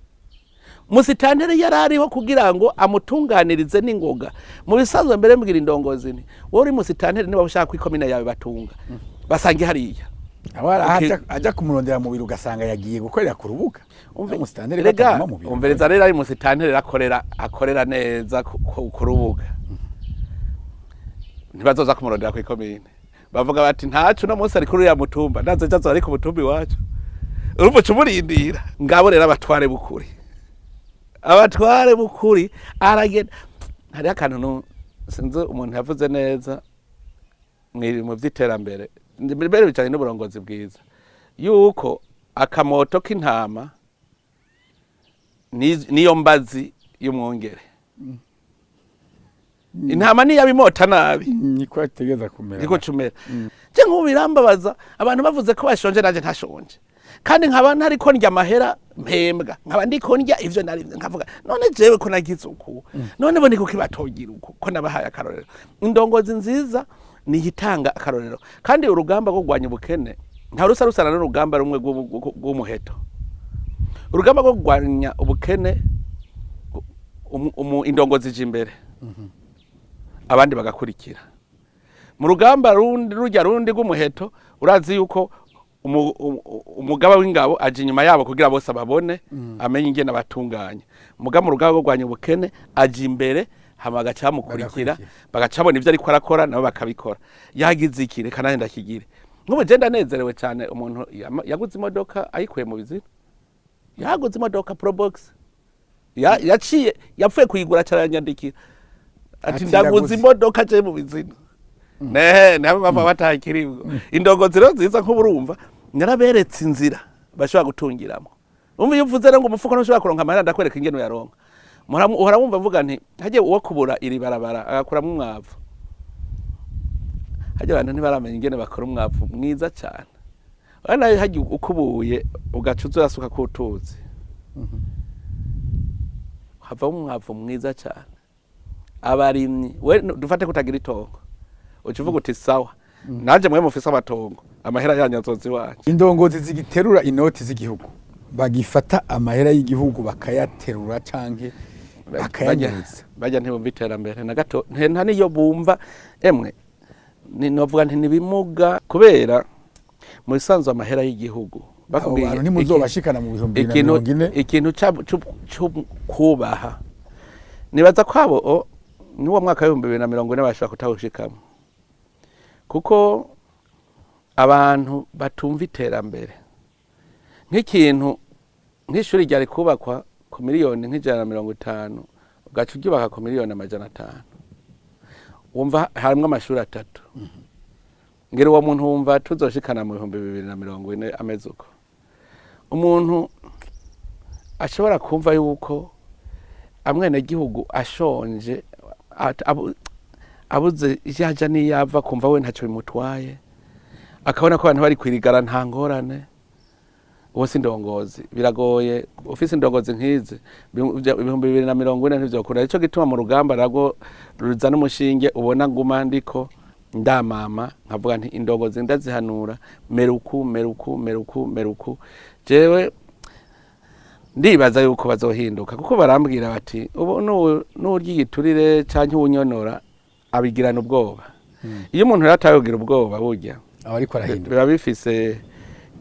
musitanteri yarariho kugira ngo amutunganirize n'ingoga mu bisanzwe mbere mbwira indongozi ni wowe uri musitanteri niba ushaka kwikomina yawe batunga basange hariya aja kumurondera mu biro ugasanga yagiye gukorera ku rubuga umusitanteri bataguma mu biro umvereza rero ari musitanteri akorera neza ku rubuga ntibazoza kumurondera ku ikomine bavuga bati ntacu no munsi ari kuri ya mutumba nazo jazo ari ku mutumbi wacu urumva cumurindira ngabo rero abatware bukuri aragenda hari akantu sinzi umuntu yavuze neza mu vy'iterambere mbere bijanye n'uburongozi bwiza yuko akamoto k'intama niyo mbazi y'umwongere intama niyo abimota nabi niko ategeza kumera niko cumera je nk'ubirambabaza abantu bavuze ko bashonje nanje ntashonje kandi nkaba ntariko ndya amahera mpembwa nkaba ndiko ndya ivyo nari nkavuga none jewe ko nagize uku none bo niko kibatogira uku ko nabahaye akarorero indongozi nziza niyitanga akarorero kandi urugamba rwo gwanya ubukene nta rusarusana n'urugamba rumwe rw'umuheto urugamba rwo gwanya ubukene indongozi jimbere abandi bagakurikira mu rugamba rundi rw'umuheto urazi yuko umugaba w'ingabo aje inyuma yabo kugira bose babone amenye ingene abatunganya umugaba mu rugamba rwo gwanya ubukene aje imbere hama bagacamukurikira bagacabona ivyo ariko arakora nabo bakabikora yagize iki reka nanje ndakigire nk'ubu je ndanezerewe cyane umuntu yaguze imodoka ayikuye mu bizina yaguze imodoka Probox yaciye yapfuye kuyigura cyaranyandikira ati ndaguze imodoka je mu bizina nabo bava batakiribwo indongozi rero nziza nk'uburumva naraberetse inzira bashobora gutungiramo umva yuvuze rero ngo umufuko ntushobora kuronka amahera ndakwereka ingene uyaronka uhora wumva mvuga nti haje uwo kubura iri barabara agakuramo umwavu haje abantu ntibaramenya ingene bakora umwavu mwiza cyane wana haje ukubuye ugacuza urasuka kutuzi hava umwavu mwiza cyane abarimyi we dufate kutagira itongo ukivuga uti sawa naje mwe mufisa amatongo amahera yanyazozi wanje indongozi zigiterura inoti z'igihugu bagifata amahera y'igihugu bakayaterura canke bakayanyuza bajya ntibumva iterambere na gato nta niyo bumva emwe novuga nti nibimuga kubera mu bisanzwe amahera y'igihugu bakubwiye abantu ntimuzobashikana mu bihumbi 2040 ikintu cyo kubaha nibaza kwabo n'uwo mwaka wa 2040 bashaka kutawushikamo kuko abantu batumva iterambere nk'ikintu nk'ishuri ryari kubakwa ku miliyoni nk'J150 ugaca uryubaka ku miliyoni Amajana5 wumva harimwo amashuri 3 ngero uwo muntu wumva tuzoshikana mu 2040 ameze uko umuntu ashobora kumva yuko amwene gihugu ashonje abuze yaja niyava kumva we ntacyo bimutwaye akabona ko abantu bari kwirigara nta ngorane uwo sindongozi biragoye ufise indongozi nkizi 2040 ntivyokunda ico gituma mu rugamba rago ruzana umushinge ubona nguma ndiko ndamama nkavuga nti indongozi ndazihanura meruku jewe ndibaza yuko bazohinduka kuko barambwira bati ubu n'uryigiturire canke unyonora abigirana ubwoba iyo umuntu yatayogira ubwoba burya ariko arahinduka biba bifise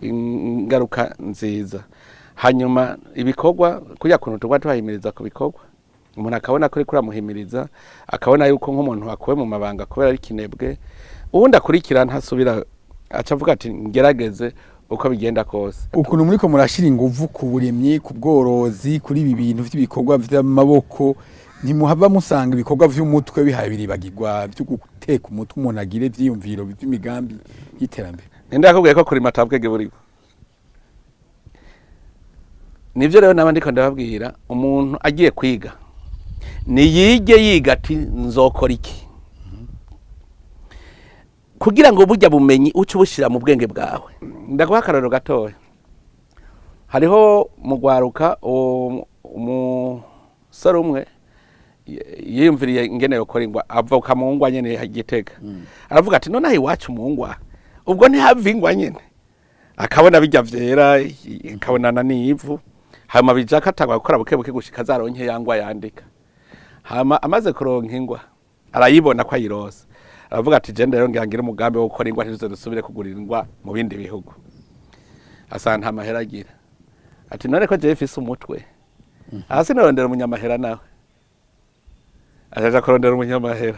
ingaruka nziza hanyuma ibikorwa kujya kuntu tugwa tuhimiriza ku bikorwa umuntu akabona kuri kuramuhimiriza akabona yuko nk'umuntu akuwe mu mabanga kubera ari kinebwe ubundi akurikira ntasubira acavuga ati ngerageze uko bigenda kose ukuntu muriko murashira inguvu ku burimyi ku bworozi kuri ibi bintu by'ibikorwa by'amaboko ntimuhava musanga ibikorwa vy'umutwe bihaye biribagirwa byo guteka umutwe umuntu agire vyiyumviro by'imigambi y'iterambere nenda yakubwiye ko kuri matabwege buriho nivyo rero naba ndiko ndababwira umuntu agiye kwiga niyige yiga ati nzokora iki kugira ngo burya bumenyi uce ubushira mu bwenge bwawe. Ndaguha akarorero gatoya. Hariho mugwaruka umusore umwe yiyumviriye ingene yokora ingwa avuka mu ngwa nyene Gitega. Aravuga ati none iwacu mu ngwa ubwo ntihava ingwa nyene, akabona bijya vyera akabonana n'ivu, hama bijaka atangwa gukora bukebuke gushika zaronke yangwa yandika. Hama amaze kuronka ingwa arayibona ko ayirose, aravuga ati je rero ngira umugambi wo gukora ingwa ntizo dusubire kugurira ingwa mu bindi bihugu. Asanta amahera agira ati none ko je ifise umutwe hasi narondera umunyamahera nawe ajaja kurondera umunyamahera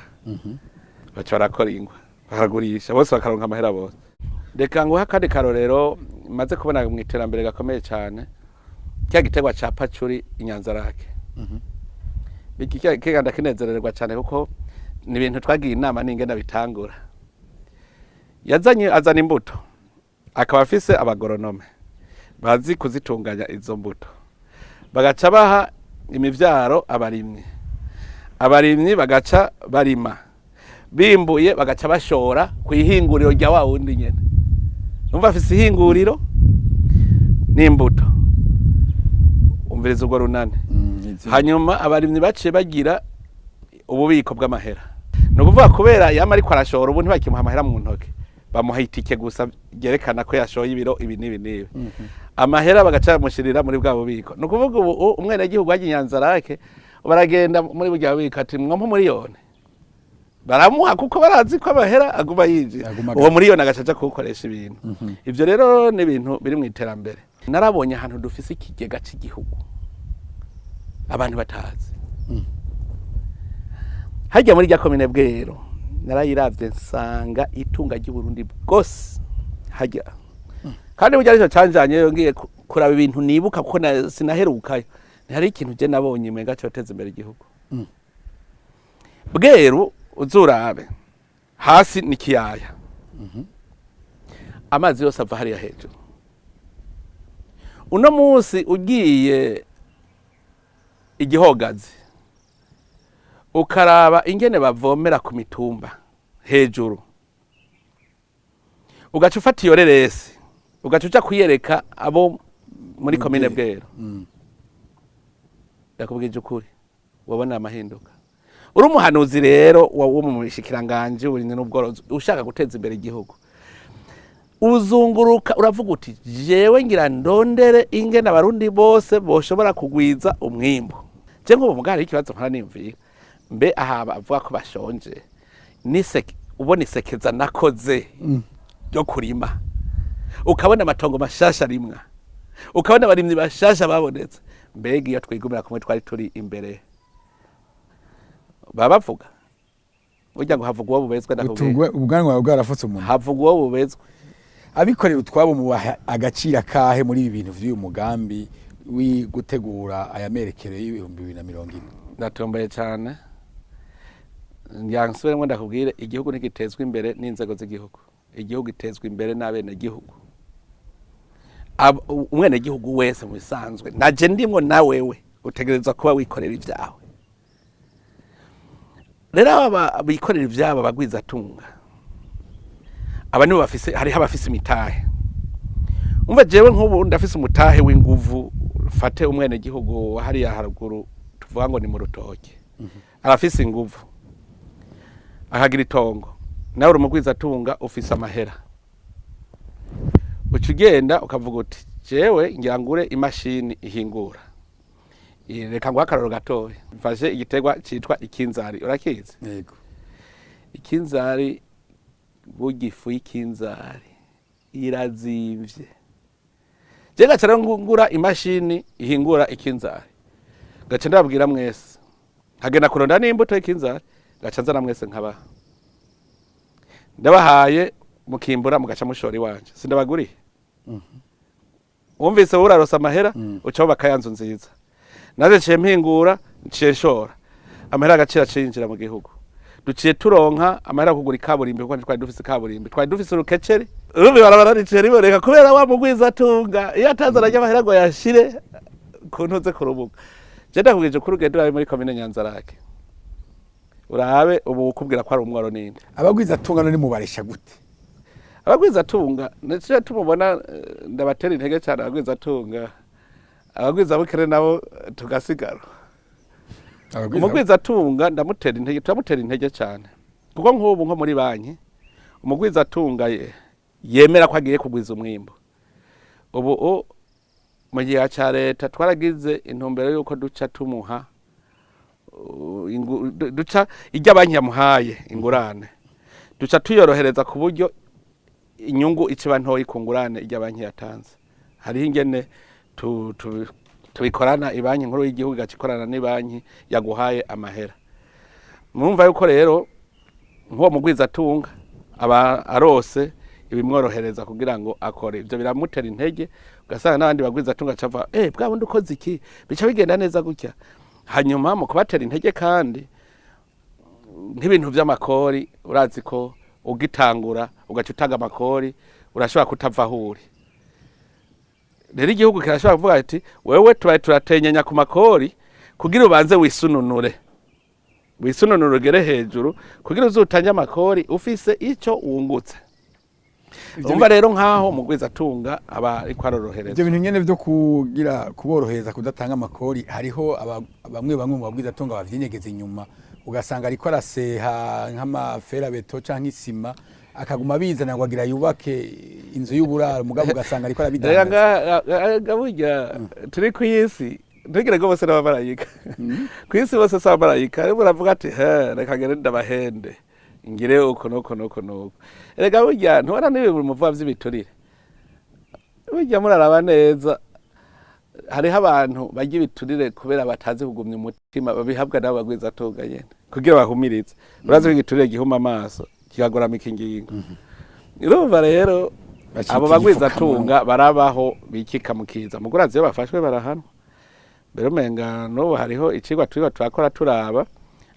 baca barakora ingwa bakagurisha bose bakaronka amahera bose. Reka ngo hakandi karorero maze kubona mu iterambere gakomeye cyane cya gitegwa ca pacuri Inyanzarake. Biki kiganda kinezererwa cyane kuko ni ibintu twagiye inama n'ingenda bitangura. Azana imbuto akaba afise abagoronome bazi kuzitunganya izo mbuto, bagaca baha imivyaro abarimyi bagaca barima, bimbuye bagaca bashora kwihinguriro rya wa wundi nyene. Numva afise ihinguriro n'imbuto, umviriza ubwo runane. Hanyuma abarimyi baciye bagira ububiko bw'amahera. No kuvuga kubera yama ariko arashora ubu ntibakimuha amahera mu ntoke, bamuha itike gusa gerekana ko yashoye ibiro ibi nibi. Amahera bagaca bamushirira muri bwa bubiko. No kuvuga ubu umwene gihugu w'Inyanzarake baragenda muri bwa bubiko ati mwampo miliyoni, baramuha kuko barazi ko amahera aguma yinjira, uwo miliyoni agacaja kukoresha ibintu. Ivyo rero ni ibintu biri mu iterambere. Narabonye ahantu dufise ikigega cy'igihugu abantu batazi. Hajya muri rya komine Bwero narayiravye nsanga itunga ry'Uburundi bwose hajya. Kandi burya arico canjanye yongiye kuraba ibintu nibuka kuko sinaherukayo. Ntihari ikintu je nabonye mega cyoteza imbere igihugu. Bwero uzurabe hasi ni kiyaya. Amazi yose ava hariya hejuru. Uno munsi ugiye Igihogazi ukaraba ingene bavomera ku mitumba hejuru, ugaca ufata iyo reresi ugaca uja kuyereka abo muri komine Bwero. Ndakubwije ukuri wabona amahinduka. Uri umuhanuzi rero wo mu bishikiranganje uburinzi n'ubworozi ushaka guteza imbere igihugu, uzunguruka uravuga uti jewe ngira ndondere ingene abarundi bose boshobora kugwiza umwimbo. Je nko mugari ikibazo nkara nimvira mbe aha bavuga ko bashonje niseke ubona isekeza nakoze yo kurima, ukabona amatongo mashasha rimwa, ukabona abarimyi bashasha babonetse, mbega iyo twigumira kumwe twari turi imbere babavuga urya ngo havugwa bubezwe nakubwiye ubwanwa bwarafutse umuntu havugwa bubezwe. Abikorera utwabo mu agacira kahe muri ibi bintu vy'uyu mugambi gutegura aya merekero y'ibihumbi 2040? Ndatombaye cyane nyansubire ngo ndakubwire igihugu ntigitezwe imbere n'inzego z'igihugu, igihugu itezwe imbere n'abene gihugu. Umwene gihugu wese mu bisanzwe naje ndimwo na wewe utegerezwa kuba wikorera ivyawe. Rero aba bikorera ivyabo bagwiza tunga abani bafise hari habafise imitahe. Umva jewe nk'ubu ndafise umutahe w'inguvu, fate umwene gihugu hari ya haruguru tuvuga ngo ni mu Rutoke, arafise inguvu akagira itongo, nawe uri mugwiza tunga ufise amahera, ucugenda ukavuga uti jewe ngira ngure imashini ihingura. Reka ngo akararo gatoya mfashe igitegwa citwa ikinzari, urakizi? Yego. Ikinzari bugifu y'ikinzari irazimvye. Je gacara ngura imashini ihingura ikinzari, gaca ndabwira mwese hagenda kuronda n'imbuto y'ikinzari, gaca nzana mwese nkaba ndabahaye mukimbura mugaca mushora iwanje, sindabaguriye. Wumvise urarosa amahera ucaho bakayanzu nziza, naje ciye mpingura ciye nshora amahera agacira cinjira mu gihugu. Duciye turonka amahera kugura ikaburimbi kuko twari dufise ikaburimbi, twari dufise urukeceri urubi barabara riciye riboneka kubera wa mugwiza tunga iyo atanzana y'amahera ngo yashire kuntuze kurubuga je ndakubwije ko urugendo ari muri komine Nyanzarake urabe ubu ukubwira ko ari umworo ninde abagwiza tungano ni mubaresha gute abagwiza tunga ndetse tumubona ndabatera intege cyane abagwiza tunga abagwiza bukere nabo tugasigara umugwiza tunga ndamutera intege turamutera intege cyane kuko nk'ubu nko muri banki umugwiza tunga yemera ko agiye kugwiza umwimbo ubu mu gihe cya leta twaragize intumbero yuko duca tumuha duca ijya banki yamuhaye ingurane duca tuyorohereza ku buryo inyungu ikiba ntoyi ku ngurane ijya banki yatanze hariho ingene tubikorana ibanki nkuru y'igihugu igacikorana n'ibanki yaguhaye amahera murumva yuko rero nk'uwo mugwiza tunga aba arose ibimworohereza kugira ngo akore ibyo biramutera intege ugasanga n'abandi bagwiza tunga cava bwa bundi ukoze iki bica bigenda neza gutya hanyuma mu kubatera intege kandi nk'ibintu by'amakori urazi ko ugitangura ugaca utanga amakori urashobora kutava aho uri rero igihugu kirashobora kuvuga ati wewe tubaye turatenyenya ku makori kugira ubanze wisununure ugere hejuru kugira uzutange amakori ufise icyo wungutse umva rero nk'aho mugwiza tunga aba ariko arorohereza ibyo bintu nyene byo kugira kuborohereza kudatanga amakori hariho bamwe mu bagwiza tunga bavyinyegeza inyuma ugasanga ariko araseha nk'amafera beto canke isima akaguma bizana ngo agira yubake inzu y'uburaro mugabo ugasanga ariko arabidandaza burya turi ku isi ntegere ko bose n'abamarayika ku isi bose si abamarayika ariko uravuga ati reka ngere ndabahende ngire uko nuko erega burya ntubona n'ibintu muvuga vy'ibiturire burya muraraba neza hariho abantu barya ibiturire kubera batazi kugumya umutima babihabwa nabo bagwiza tunga nyene kugira bahumirize urazi ko igiturire gihuma amaso kikagoramika ingingo urumva rero abo bagwiza tunga barabaho bikika mukiza mugurazi iyo bafashwe barahanwa mbere umenga n'ubu hariho icigwa twiga turakora turaba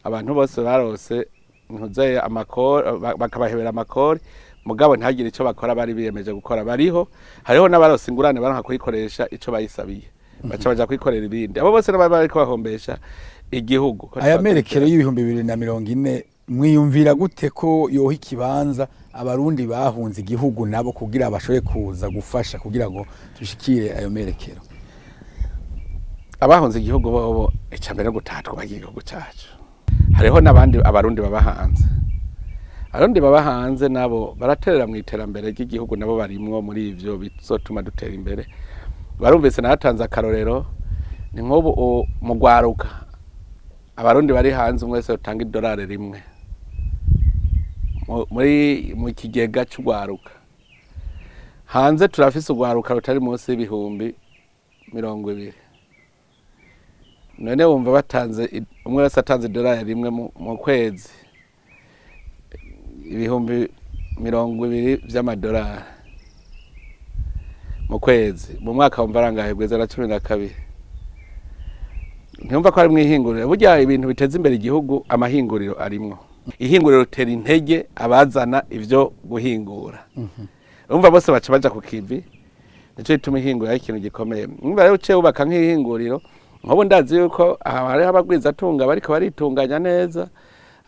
abantu bose barose ntuze amakori bakabahebera amakori mugabo ntagire ico bakora bari biyemeje gukora bariho hariho n'abarose ingurane baranka kuyikoresha ico bayisabiye baca baja kwikorera ibindi abo bose n'abari bariko bahombesha igihugu aya merekero y'ibihumbi 2040 mwiyumvira gute ko yoha ikibanza abarundi bahunze igihugu nabo kugira bashobore kuza gufasha kugira ngo tushikire ayo merekero abahunze igihugu bobo icambere gutatwa bagihugu cyacu hariho nabandi abarundi baba hanze abarundi baba hanze nabo baraterera mu iterambere ry'igihugu nabo barimwo muri ivyo bizotuma dutera imbere barumvise natanze akarorero ni nk'ubu mu gwaruka abarundi bari hanze umwe wese utanga $1 rimwe mu kigega cy'ugwaruka hanze turafise ugwaruka rutari munsi y'ibihumbi 20 none wumva batanze umwe wese atanze $1 rimwe mu kwezi ibihumbi 20 vy'amadolari mu kwezi mu mwaka wumva arangahe bweza na 12 ntiyumva ko ari mwihinguriro burya ibintu biteza imbere igihugu amahinguriro arimwo ihinguriro tera intege abazana ivyo guhingura umva bose baca baja ku kivi nico bituma ihinguriro ari ikintu gikomeye umva rero uce ubaka nk'ihinguriro nk'ubu ndazi yuko hariho abagwiza tunga bariko baritunganya neza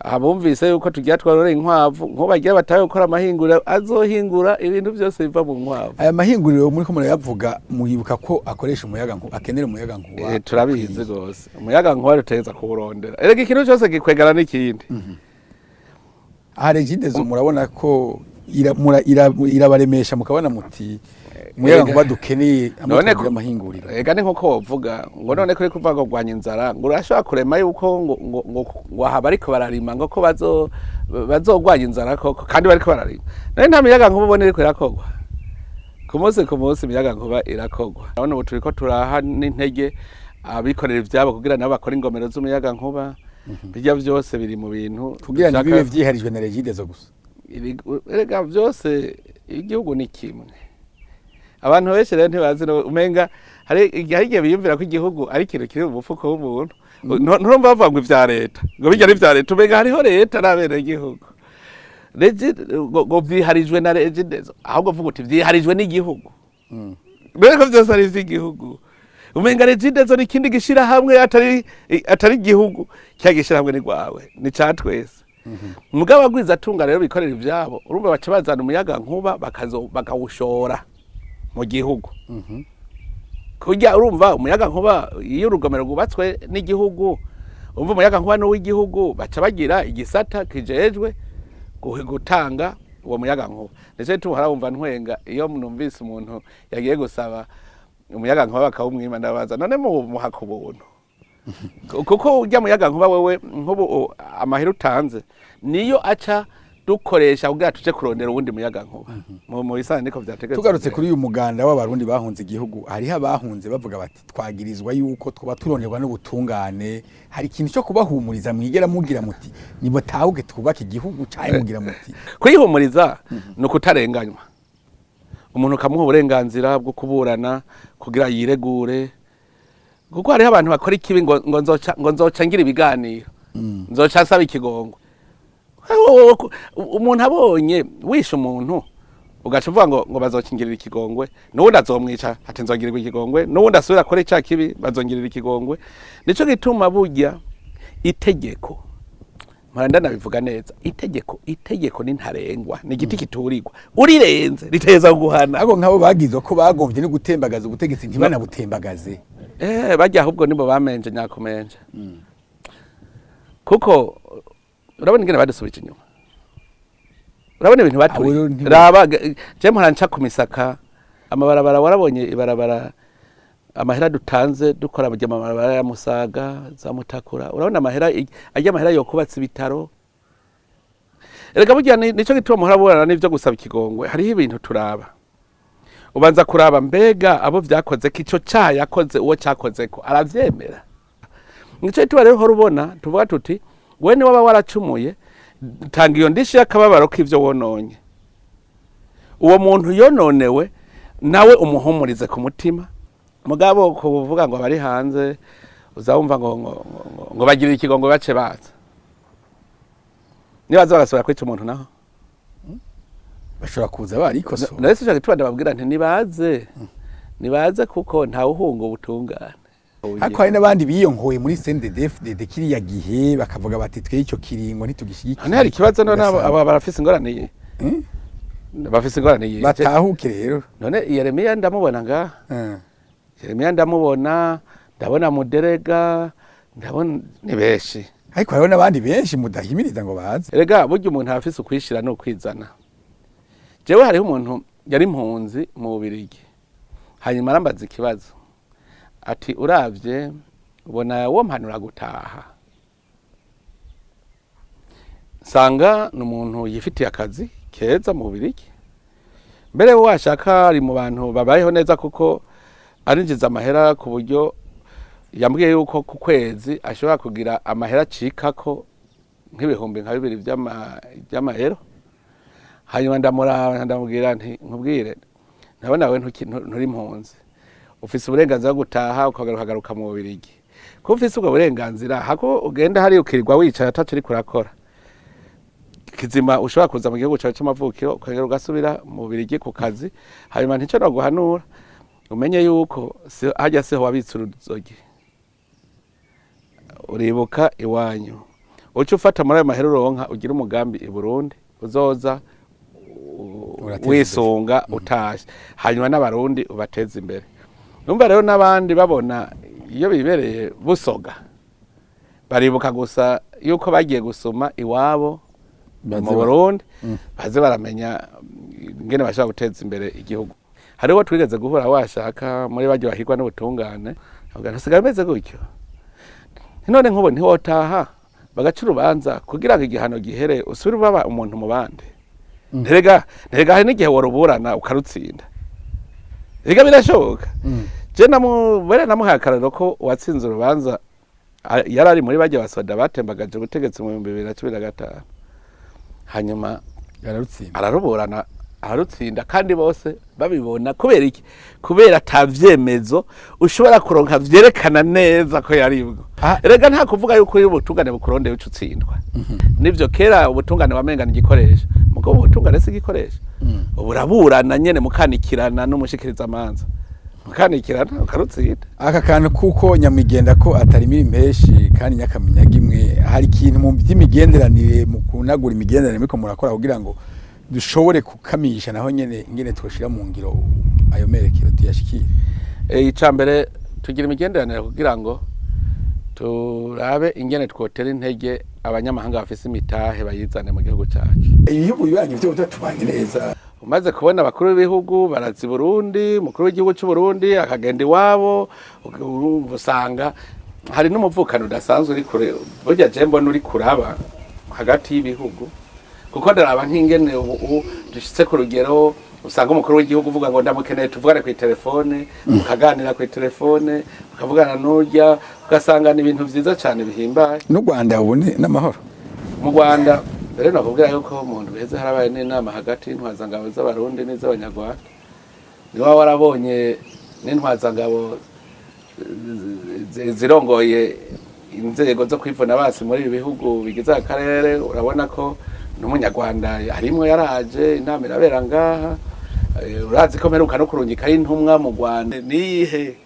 abumvise yuko tugiye twarora inkwavu nk'ubu bagiye bataye gukora amahinguriro azohingura ibintu byose biva mu nkwavu aya mahinguriro muri ko murayavuga muyibuka ko akoresha umuyaga nkuba akenera umuyaga nkuba turabizi gose umuyaga nkuba ruteza kuburondera erega ikintu cyose gikwegana n'ikindi Regidezo murabona ko irabaremesha mukabona muti umuyaga nkuba dukeneye amahinguriro ega ni nk'uko wovuga ngo none ko kuvuga ngo gwanya inzara ngo urashobora kurema yuko ngo aha bariko bararima ngo ko bazogwanya inzara koko kandi bariko bararima none nta miyaga nkuba ubona iriko irakogwa ku munsi imiyaga nkuba irakogwa urabona ubu turiko turaha n'intege abikorera ivyabo kugira nabo bakora ingomero z'umuyaga nkuba bijya byose biri mu bintu kugira ngo bibe vyiharijwe na Regidezo gusa erega byose igihugu ni kimwe abantu benshi rero ntibazi umenga hari igihe biyumvira ko igihugu ari ikintu kiri mu mufuko w'umuntu nturumva bavuga ngo ivya leta ngo bijya ari ivya leta umenga hariho leta n'abene igihugu ngo vyiharijwe na Regidezo ahubwo vuga uti vyiharijwe n'igihugu mbere ko byose ari ivy'igihugu umenga Regidezo ni ikindi gishira hamwe atari igihugu cya gishira hamwe ni gwawe ni ca twese mugabo agwiza atunga rero bikorera ivyabo urumva baca bazana umuyaga nkuba bakawushora mu gihugu kujya urumva umuyaga nkuba iyo urugomero rwubatswe n'igihugu umva umuyaga nkuba no w'igihugu baca bagira igisata kijejwe gutanga uwo muyaga nkuba ndetse tuhara wumva ntwenga iyo numvise umuntu yagiye gusaba umuyaga nkuba bakawumwima ndabaza none mu muhaka ubuntu kuko ujya muyaga nkuba wewe nk'ubu amahera utanze niyo aca dukoresha kugira tuje kurondera uwundi muyaga nkuba mu bisana niko vyategetse. Tugarutse kuri uyu muganda w'abarundi bahunze igihugu hariho abahunze bavuga bati twagirizwa yuko twoba turonderwa n'ubutungane hari ikintu cyo kubahumuriza mwigera mugira muti nibo tahuge twubaka igihugu cyaye mugira muti kwihumuriza no kutarenganywa umuntu kamuha uburenganzira bwo kuburana kugira yiregure kuko hariho abantu bakora ikibi ngo nzoca ngira ibiganiro nzoca nsaba ikigongwe umuntu abonye wishe umuntu ugaca uvuga ngo bazokingirira ikigongwe n'ubundi azomwica ati nzogirirwa ikigongwe n'ubundi asubira akore cya kibi bazongirira ikigongwe nico gituma burya itegeko maranda nabivuga neza itegeko ni ntarengwa ni igiti kiturirwa urirenze riteza guhana abo nkabo bagizwe ko bagomvye no gutembagaza ubutegetsi ntibana butembagaze bajya ahubwo nibo bamenje nyakomenje kuko urabona ingene badusubije inyuma urabona ibintu baturi raba je mparanca kumisaka amabarabara warabonye ibarabara amahera dutanze dukora mu amabarabara ya Musaga za Mutakura urabona amahera yo kubatsa ibitaro erega burya nico gituma muhora burana n'ivyo gusaba ikigongwe hariho ibintu turaba ubanza kuraba mbega abo vyakoze kico yakoze uwo cyakoze ko aravyemera nico gituma rero hora ubona tuvuga tuti wene waba waracumuye tanga iyo ndishi y'akababaro k'ivyo wononye uwo muntu yononewe nawe umuhumurize ku mutima mugabo kuvuga ngo bari hanze uzawumva ngo bagirira ikigongo bace baza nibaza bagasubira kwica umuntu naho bashobora kuza barikoso none se cyangwa ndababwira nti nibaze kuko nta uhunga ubutungane hako hari n'abandi biyongoye muri CNDD-FDD kiriya gihe bakavuga bati twe icyo kiringo ntitugishyigikira none hari ikibazo none aba barafise ingorane bafise ingorane batahuke rero none Yeremiya ndamubona nga Yeremiya ndabona Muderega ndabona ni benshi ariko hariho n'abandi benshi mudahimiriza ngo baze erega burya umuntu afise ukwishira no kwizana jewe hariho umuntu yari impunzi mu Bubiligi hanyuma arambaza ikibazo ati uravye ubona wo mpanura gutaha sanga n'umuntu yifitiye akazi keza mu Bubiligi mbere washaka ari mu bantu babayeho neza kuko arinjiza amahera ku buryo yambwiye yuko ku kwezi ashobora kugira amahera cikako nk'ibihumbi nka 2 by'amahera hanyuma ndamubwira nti nkubwire nabona we nturi impunzi ufise uburenganzira bwo gutaha ukagaruka mu Bubiligi ko ufise ubwo burenganzira hako ugenda hari ukirirwa wicara atatu uri kurakora kizima ushobora kuza mu gihugu cyawe cy'amavukiro ukagera ugasubira mu Bubiligi ku kazi hanyuma ntico no guhanura umenye yuko hajya se wabitse uruzogi uribuka iwanyu uco ufata muri ayo mahera uronka ugira umugambi i Burundi uzoza wisunga utashe hanyuma n'abarundi ubateza imbere numva rero n'abandi babona iyo bibereye busoga baribuka gusa yuko bagiye gusoma iwabo mu Burundi baze baramenya ingene bashaka guteza imbere igihugu hariho twigeze guhura washaka muri baje bahirwa n'ubutungane uganasigaye meze gutyo none nkubo ntiwotaha bagaca urubanza kugira ngo igihano gihere usubire ubaba umuntu mu bandi nterega hari n'igihe waruburana ukarutsinda ega birashoboka je namuhaye akarero ko watsinze urubanza yari ari muri baje basoda batembagaje ubutegetsi mu 2015 hanyuma araruburana arutsinda kandi bose babibona kubera iki kubera atavyemezo ushobora kuronka vyerekana neza ko yaribwo erega nta kuvuga yuko ubutungane bukurondeye ucutsindwa nivyo kera ubutungane wamengana igikoresho mugabo ubutungane si igikoresho uburaburana nyene mukanikirana n'umushikiriza amanza ukanikirana ukarutsida. aka kantu kuko nyamigenda ko atarimira impeshi kandi nyakamenya gimwe hari ikintu mu by'imigenderanire mu kunagura imigenderanire miko murakora kugira ngo dushobore kukamisha naho nyene ingene twoshira mu ngiro ayo merekero tuyashikire. Icambere tugira imigenderanire kugira ngo turabe ingene twotera intege abanyamahanga bafise imitahe bayizane mu gihugu cyacu. Ibihugu bibanyi byo tubanye neza. Umaze kubona abakuru b'ibihugu barazi Burundi, mukuru w'igihugu cy'u Burundi akagenda iwabo, usanga hari n'umuvukano udasanzwe uri kure. Burya je mbona uri kuraba hagati y'ibihugu, kuko ndaraba nk'ingene dushitse ku rugero usanga umukuru w'igihugu uvuga ngo ndamukeneye tuvugane ku telefone, ukaganira ku telefone, ukavugana n'urya, ugasanga ni ibintu vyiza cyane bihimbaye. N'u Rwanda ubone n'amahoro. Mu Rwanda rero nakubwira yuko umuntu beze harabaye n'inama hagati y'intwazangabo z'abarundi n'iz'abanyarwanda. Niba warabonye n'intwazangabo zirongoye inzego zo kwivuna basi muri ibi bihugu bigize akarere, urabona ko n'umunyarwanda harimwo yaraje, inama irabera ngaha. Urazi ko mperuka no kurungika intumwa mu Rwanda. Nihe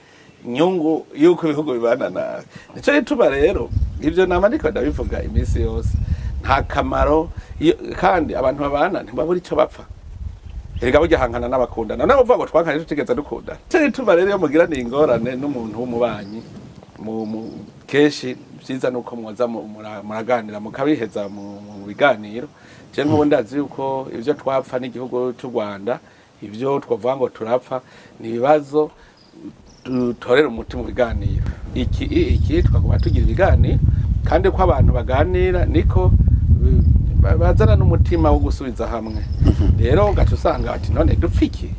nyungu yuko ibihugu bibana nabi. Nico gituma rero ivyo nama ndiko ndabivuga iminsi yose. Nta kamaro kandi abantu babana ntibabura ico bapfa. Erega burya hangana n'abakundana n'abavuga ngo twankanye tutigeze dukundana. Nico gituma rero iyo mugira ni ingorane n'umuntu w'umubanyi mu keshi byiza nuko mwoza muraganira mukabiheza mu biganiro. Je nk'ubu ndazi yuko ivyo twapfa n'igihugu cy'u Rwanda, ivyo twavuga ngo turapfa ni ibibazo dutorera umuti mu biganiro. Iki twagomba tugira ibiganiro kandi ko abantu baganira niko bazana n'umutima wo gusubiza hamwe. Rero gacu usanga ati none dupfiki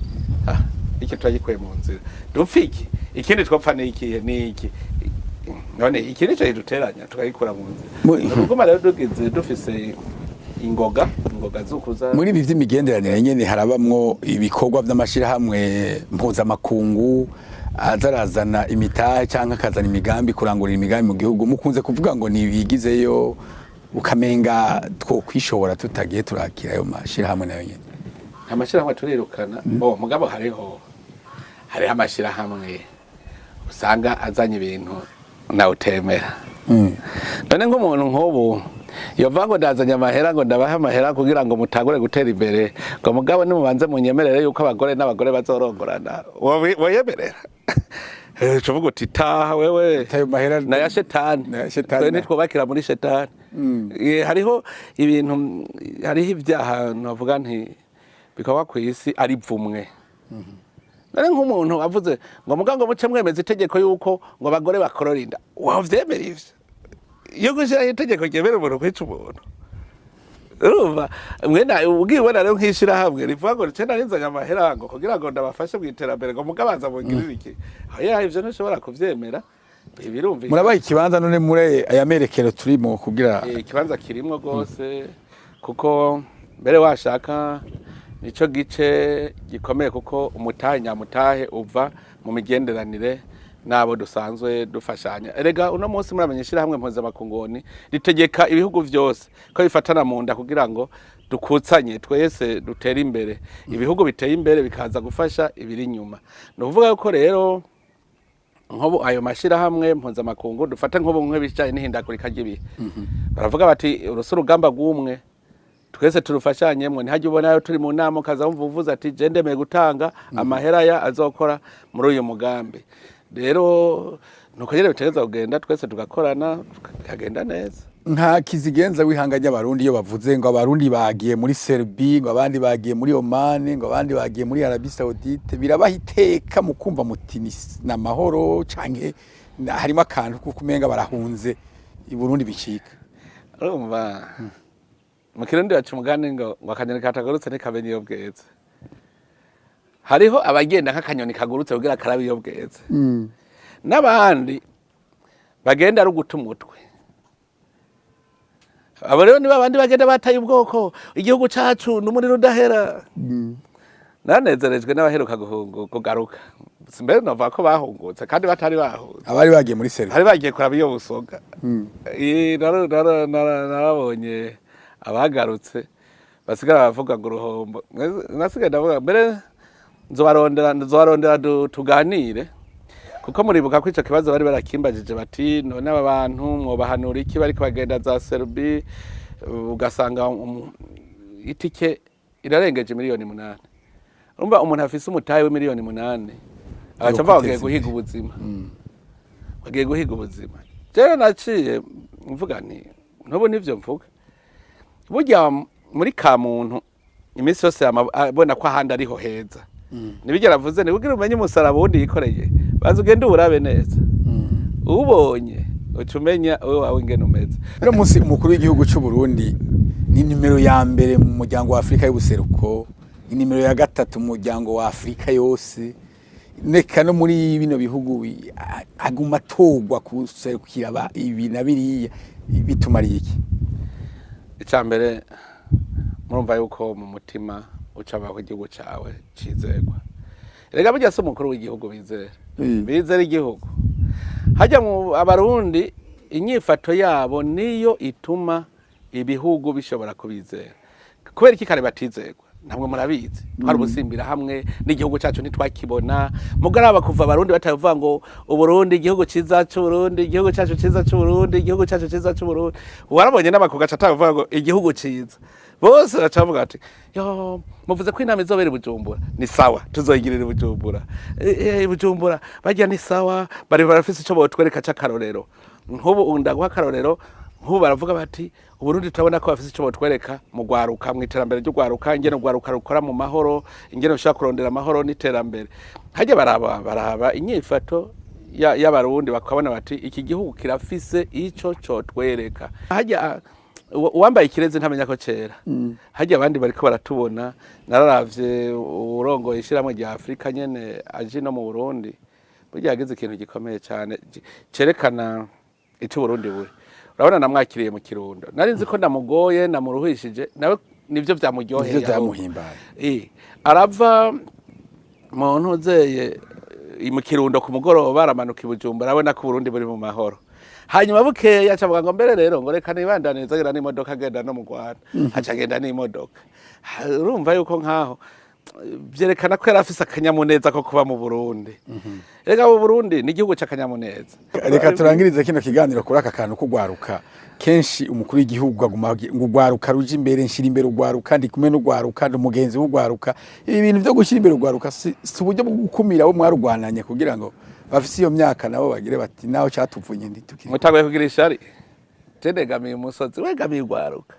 iki turagikuye mu nzira dupfiki ikindi twapfa n'ikihe n'iki none iki nico yiduteranya tukayikura mu nzira. Nubwo rero dugize dufise ingoga zukuza muri ibi vy'imigenderanire nyene harabamwo ibikorwa vy'amashirahamwe mpuzamakungu azarazana imitahe canke akazana imigambi kurangurira imigambi mu gihugu. Mukunze kuvuga ngo nibigizeyo ukamenga two kwishobora tutagiye turakira ayo mashirahamwe nayo nyene. Amashirahamwe turirukana mugabo hariho amashirahamwe usanga azanye ibintu nawe utemera. None nk'umuntu nk'ubu yova ngo ndazanye amahera ngo ndabahe amahera kugira ngo mutangure gutera imbere, ngo mugabo nimubanze munyemerere yuko abagore n'abagore bazorongorana, woyemerera? Tuvuga uti taha wewe tayo mahera na ya shetani nitwubakira muri shetani. Hariho ibintu, hariho ibyaha navuga nti bikaba ku isi ari vumwe. None nk'umuntu avuze ngo mugango muce mwemeza itegeko yuko ngo abagore bakorora inda, wavyemera ivyo? Iyo gushira itegeko ryemera umuntu kwica umuntu, urumva mwena ubwibona rero nkishira hamwe rivuga ngo cena rinzanya amahera ngo kugira ngo ndabafashe mwiterambere ngo mugabanza mugirira iki. Haya ivyo ntushobora kuvyemera. Birumvikana murabaye ikibanza none muri aya merekero turimo kugira ikibanza kirimwo gose, kuko mbere washaka nico gice gikomeye, kuko umutahe nyamutahe uva mu migenderanire nabo dusanzwe dufashanya. Erega uno munsi muramenyeshira hamwe mpuzamakungu ritegeka ibihugu vyose ko bifatana mu nda kugira ngo dukutsanye twese dutera imbere. Ibihugu biteye imbere bikaza gufasha ibiri inyuma. No kuvuga yuko rero nkobo ayo mashira hamwe mpuzamakungu dufata nkobo mwe bicaye n'ihindagurika ry'ibihe. Baravuga bati urugamba rw'umwe twese turufashanyemwe, ntihajye ubona yo turi mu nama kaza mvuvuza ati je ndemeye gutanga amahera ya azokora muri uyu mugambi. Rero nuko nyene bitegeza kugenda twese tugakorana tukagenda neza. Nka kizigenza wihanga ry'abarundi iyo bavuze ngo abarundi bagiye muri Serbia, ngo abandi bagiye muri Oman, ngo abandi bagiye muri Arabie Saoudite, birabahiteka mu kumva mutini na mahoro canke harimo akantu kuko umenga barahunze i Burundi bicika. Urumva mu kirundi bacu umugani ngo akanyoni katagurutse ntikamenye iyo bweze. Hariho abagenda nk'akanyoni kagurutse kugira karabe iyo bweze. N'abandi bagenda ari guta umutwe. Abo rero niba abandi bagenda bataye ubwoko igihugu cacu n'umuriro udahera. Nanezerejwe n'abaheruka kugaruka. Simbere nova ko bahungutse kandi batari bahunze. Abari bagiye muri Serbia. Bari bagiye kuraba iyo busoga. Narabonye abagarutse basigara bavuga ngo uruhombo. Nasigaye ndavuga mbere nzobarondera tuganire kuko muribuka ko ico kibazo bari barakimbajije bati none aba bantu mwobahanura iki bariko bagenda za Serbia ugasanga itike irarengeje miliyoni 8 urumva umuntu afise umutayi wa miliyoni 8 agaca avuga agiye guhiga ubuzima agiye guhiga ubuzima rero naciye mvuga nti ntubu nivyo mvuga burya muri ka muntu iminsi yose abona ko ahandi ariho heza nibigera avuze ni kugira umenye umusaraba wundi yikoreye baza ugende urabe neza ubonye ucumenya wowe wawe ingene umeze. Rero munsi umukuru w'igihugu cy'u Burundi ni nimero ya mbere mu muryango wa Afrika y'ubuseruko, ni nimero ya gatatu mu muryango wa Afrika yose, neka no muri bino bihugu aguma togwa kuserukira ibi na biriya bitumariye iki? Icambere murumva yuko mu mutima ucaba ku gihugu cawe cizegwa. Erega burya se umukuru w'igihugu bizera igihugu. Hajya mu abarundi inyifato yabo niyo ituma ibihugu bishobora kubizera. Kubera iki kare batizegwa? Namwe murabizi. Twari busimbira hamwe n'igihugu cyacu nitwakibona. Mugaraba kuva abarundi batavuga ngo uburundi igihugu ciza cy'u Burundi, igihugu cyacu ciza cy'u Burundi, igihugu cyacu ciza cy'u Burundi. Warabonye n'abakugaca atavuga ngo igihugu ciza. Bose bacavuga ati yo muvuze ko inama izobera Bujumbura ni sawa tuzoyigirira Bujumbura Bujumbura bajya ni sawa bari barafise ico botwereka c'akarorero nkubu ndaguha akarorero nkubu baravuga bati uburundi turabona ko bafise ico botwereka mu gwaruka mu iterambere ryo gwaruka ingene gwaruka rukora mu mahoro ingene ushaka kurondera amahoro n'iterambere hajya baraba inyifato y'abarundi bakabona bati iki gihugu kirafise ico cotwereka hajya uwambaye ikirezi ntamenya ko cera hajya abandi bariko baratubona nararavye urongoye ishiramwe rya Afrika nyene aje no mu Burundi burya yageze ikintu gikomeye cyane cerekana ico Burundi buri urabona namwakiriye mu Kirundo nari nzi ko ndamugoye namuruhishije nawe nivyo vyamuryoheye vyamuhimbaye arava mu ntuzeye mu Kirundo ku mugoroba aramanuka i Bujumbura abona ko Burundi buri mu mahoro hanyuma bukeya acavuga ngo mbere rero ngo reka nibandaniriza gira n'imodoka agenda no mu Rwanda aca agenda n'imodoka urumva yuko nkaho byerekana ko yari afise akanyamuneza ko kuba mu Burundi rega mu Burundi ni igihugu c'akanyamuneza. Reka turangirize kino kiganiro kuri aka kantu kugwaruka kenshi umukuru w'igihugu aguma ngo ugwaruka ruje imbere nshira imbere ugwaruka ndi kumwe n'ugwaruka umugenzi w'ugwaruka ibi bintu byo gushira imbere ugwaruka si uburyo bwo gukumira abo mwarugwananye kugira ngo bafise iyo myaka nabo bagire bati naho cyatuvunye ndi tukiri mutagoye kugira ishari tendegamiye umusozi wegamiye ugwaruka